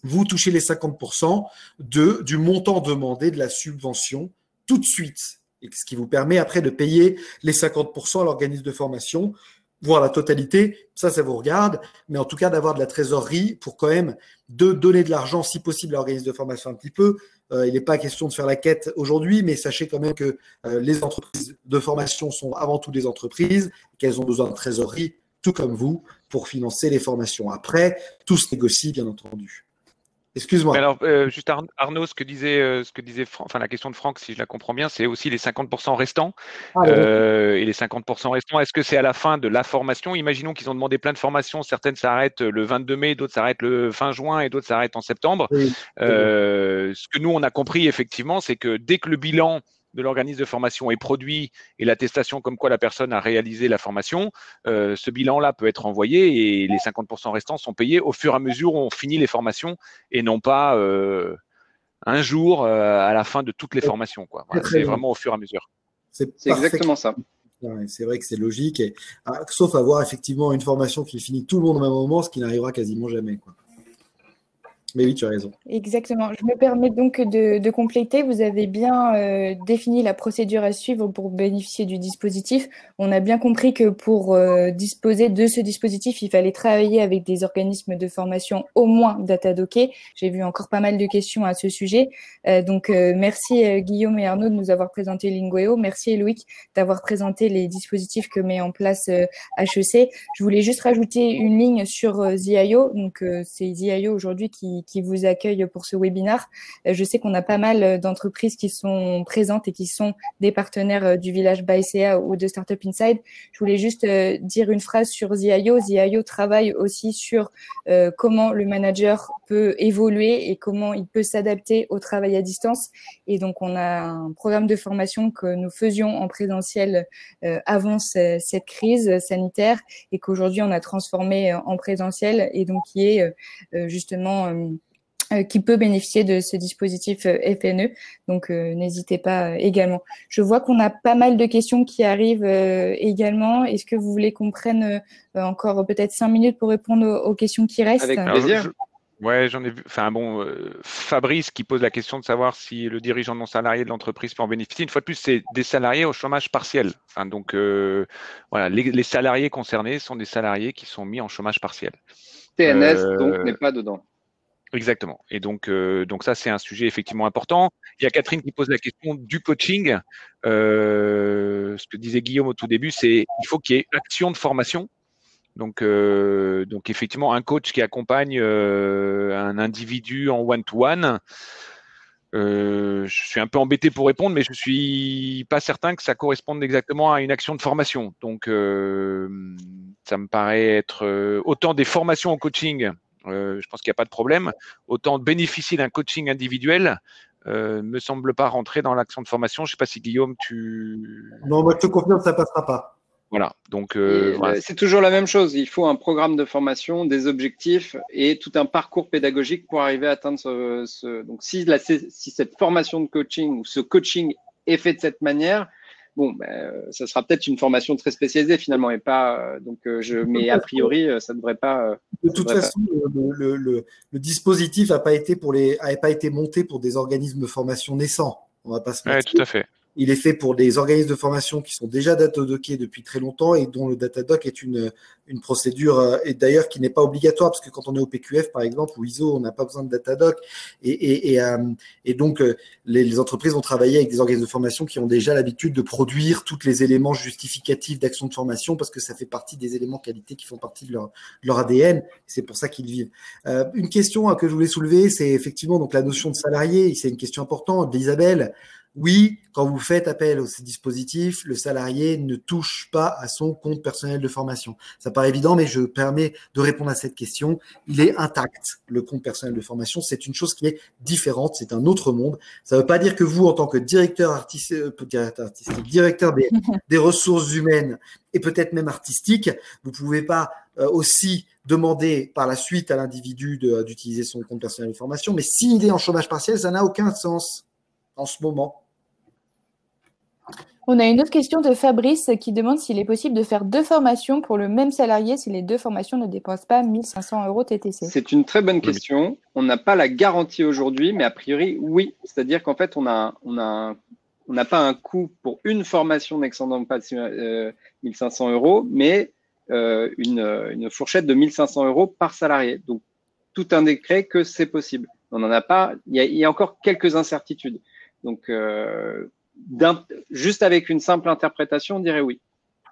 Vous touchez les 50% du montant demandé de la subvention tout de suite. Et ce qui vous permet après de payer les 50% à l'organisme de formation, voire la totalité, ça vous regarde, mais en tout cas d'avoir de la trésorerie pour quand même de donner de l'argent, si possible, à l'organisme de formation un petit peu. Il n'est pas question de faire la quête aujourd'hui, mais sachez quand même que les entreprises de formation sont avant tout des entreprises, qu'elles ont besoin de trésorerie, tout comme vous, pour financer les formations. Après, tout se négocie, bien entendu. Excuse-moi. Alors, juste Arnaud, ce que disait la question de Franck, si je la comprends bien, c'est aussi les 50% restants. Et les 50% restants, est-ce que c'est à la fin de la formation? Imaginons qu'ils ont demandé plein de formations, certaines s'arrêtent le 22 mai, d'autres s'arrêtent le fin juin et d'autres s'arrêtent en septembre. Oui. Ce que nous, on a compris effectivement, c'est que dès que le bilan de l'organisme de formation est produit et l'attestation comme quoi la personne a réalisé la formation, ce bilan-là peut être envoyé et les 50% restants sont payés au fur et à mesure où on finit les formations et non pas un jour à la fin de toutes les formations, quoi. Voilà, c'est vraiment au fur et à mesure. C'est exactement ça. C'est vrai que c'est logique, sauf avoir effectivement une formation qui finit tout le monde au même moment, ce qui n'arrivera quasiment jamais, quoi. Mais oui, tu as raison. Exactement. Je me permets donc de compléter. Vous avez bien défini la procédure à suivre pour bénéficier du dispositif. On a bien compris que pour disposer de ce dispositif, il fallait travailler avec des organismes de formation au moins datadockés. J'ai vu encore pas mal de questions à ce sujet. Merci Guillaume et Arnaud de nous avoir présenté Lingueo. Merci Loïc d'avoir présenté les dispositifs que met en place HEC. Je voulais juste rajouter une ligne sur ZIO. Donc, c'est ZIO aujourd'hui qui vous accueille pour ce webinaire. Je sais qu'on a pas mal d'entreprises qui sont présentes et qui sont des partenaires du village ByCA ou de Startup Inside. Je voulais juste dire une phrase sur ZIO. ZIO travaille aussi sur comment le manager peut évoluer et comment il peut s'adapter au travail à distance. Et donc, on a un programme de formation que nous faisions en présentiel avant cette crise sanitaire et qu'aujourd'hui, on a transformé en présentiel et donc qui est justement qui peut bénéficier de ce dispositif FNE. Donc, n'hésitez pas également. Je vois qu'on a pas mal de questions qui arrivent également. Est-ce que vous voulez qu'on prenne encore peut-être 5 minutes pour répondre aux questions qui restent? Avec plaisir. Ouais, j'en ai vu. Enfin bon, Fabrice qui pose la question de savoir si le dirigeant non salarié de l'entreprise peut en bénéficier. Une fois de plus, c'est des salariés au chômage partiel. Enfin, donc, voilà, les salariés concernés sont des salariés qui sont mis en chômage partiel. TNS, donc, n'est pas dedans. Exactement. Et donc ça, c'est un sujet effectivement important. Il y a Catherine qui pose la question du coaching. Ce que disait Guillaume au tout début, c'est il faut qu'il y ait action de formation. Donc effectivement, un coach qui accompagne un individu en one-to-one, je suis un peu embêté pour répondre, mais je suis pas certain que ça corresponde exactement à une action de formation. Donc, ça me paraît être autant des formations au coaching, je pense qu'il n'y a pas de problème, autant bénéficier d'un coaching individuel me semble pas rentrer dans l'action de formation. Je sais pas si Guillaume, Non, moi je te confirme, ça passera pas. Voilà, donc voilà. C'est toujours la même chose. Il faut un programme de formation, des objectifs et tout un parcours pédagogique pour arriver à atteindre Donc, si cette formation de coaching ou ce coaching est fait de cette manière, bon, ça sera peut-être une formation très spécialisée finalement et pas. Mais a priori, ça ne devrait pas. De toute façon, le dispositif n'a pas été monté pour des organismes de formation naissants. On va pas se mentir. Ouais, tout à fait. Il est fait pour des organismes de formation qui sont déjà datadockés depuis très longtemps et dont le datadock est une procédure, et d'ailleurs qui n'est pas obligatoire, parce que quand on est au PQF, par exemple, ou ISO, on n'a pas besoin de datadock. Et donc, les entreprises vont travailler avec des organismes de formation qui ont déjà l'habitude de produire tous les éléments justificatifs d'action de formation, parce que ça fait partie des éléments qualité qui font partie de leur ADN. C'est pour ça qu'ils vivent. Une question que je voulais soulever, c'est effectivement donc la notion de salarié. C'est une question importante d'Isabelle. Oui, quand vous faites appel à ces dispositifs, le salarié ne touche pas à son compte personnel de formation. Ça paraît évident, mais je me permets de répondre à cette question. Il est intact, le compte personnel de formation. C'est une chose qui est différente, c'est un autre monde. Ça ne veut pas dire que vous, en tant que directeur directeur des ressources humaines et peut-être même artistique, vous ne pouvez pas aussi demander par la suite à l'individu d'utiliser son compte personnel de formation. Mais s'il est en chômage partiel, ça n'a aucun sens en ce moment. On a une autre question de Fabrice qui demande s'il est possible de faire 2 formations pour le même salarié si les 2 formations ne dépensent pas 1 500 € TTC. C'est une très bonne question. On n'a pas la garantie aujourd'hui, mais a priori, oui. C'est-à-dire qu'en fait, on n'a pas un coût pour une formation n'excédant pas 1 500 €, mais une fourchette de 1 500 € par salarié. Donc, tout indiquerait que c'est possible. On n'en a pas. Il y a encore quelques incertitudes. Donc, juste avec une simple interprétation, on dirait oui.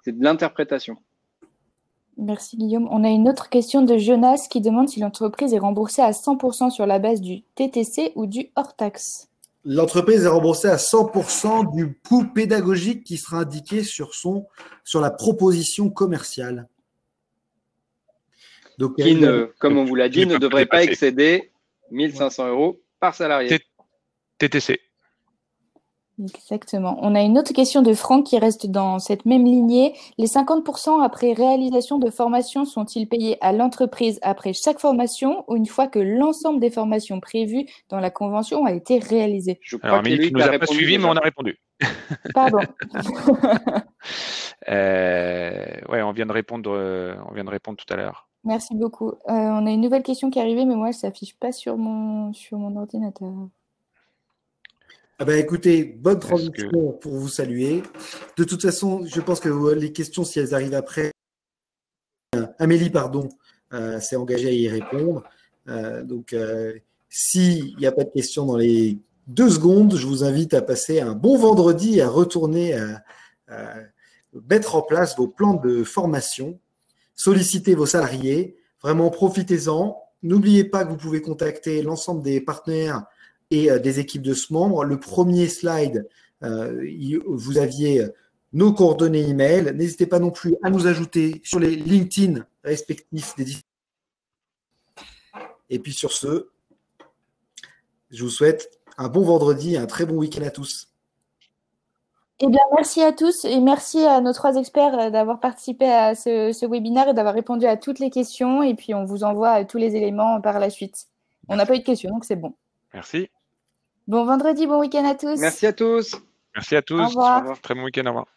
C'est de l'interprétation. Merci Guillaume. On a une autre question de Jonas qui demande si l'entreprise est remboursée à 100% sur la base du TTC ou du hors-taxe. L'entreprise est remboursée à 100% du coût pédagogique qui sera indiqué sur la proposition commerciale. Donc, qui, comme on vous l'a dit, ne devrait pas excéder 1 500 € par salarié. TTC. Exactement. On a une autre question de Franck qui reste dans cette même lignée. Les 50% après réalisation de formation sont-ils payés à l'entreprise après chaque formation ou une fois que l'ensemble des formations prévues dans la convention a été réalisé? Alors, Amélie, tu ne nous as pas suivis, mais on a répondu. Pardon. Ouais, on vient de répondre tout à l'heure. Merci beaucoup. On a une nouvelle question qui est arrivée, mais moi, elle ne s'affiche pas sur mon ordinateur. Ah ben, écoutez, bonne transition pour vous saluer. De toute façon, je pense que les questions, si elles arrivent après, Amélie, pardon, s'est engagée à y répondre. Donc, s'il n'y a pas de questions dans les 2 secondes, je vous invite à passer un bon vendredi et à retourner à mettre en place vos plans de formation, solliciter vos salariés, vraiment profitez-en. N'oubliez pas que vous pouvez contacter l'ensemble des partenaires et des équipes de ce membre. Le premier slide, vous aviez nos coordonnées email. N'hésitez pas non plus à nous ajouter sur les LinkedIn respectifs des différents. Et puis sur ce, je vous souhaite un bon vendredi et un très bon week-end à tous. Eh bien, merci à tous et merci à nos 3 experts d'avoir participé à ce webinaire et d'avoir répondu à toutes les questions. Et puis, on vous envoie tous les éléments par la suite. On n'a pas eu de questions, donc c'est bon. Merci. Bon vendredi, bon week-end à tous. Merci à tous. Merci à tous. Au revoir. Très bon week-end. Au revoir.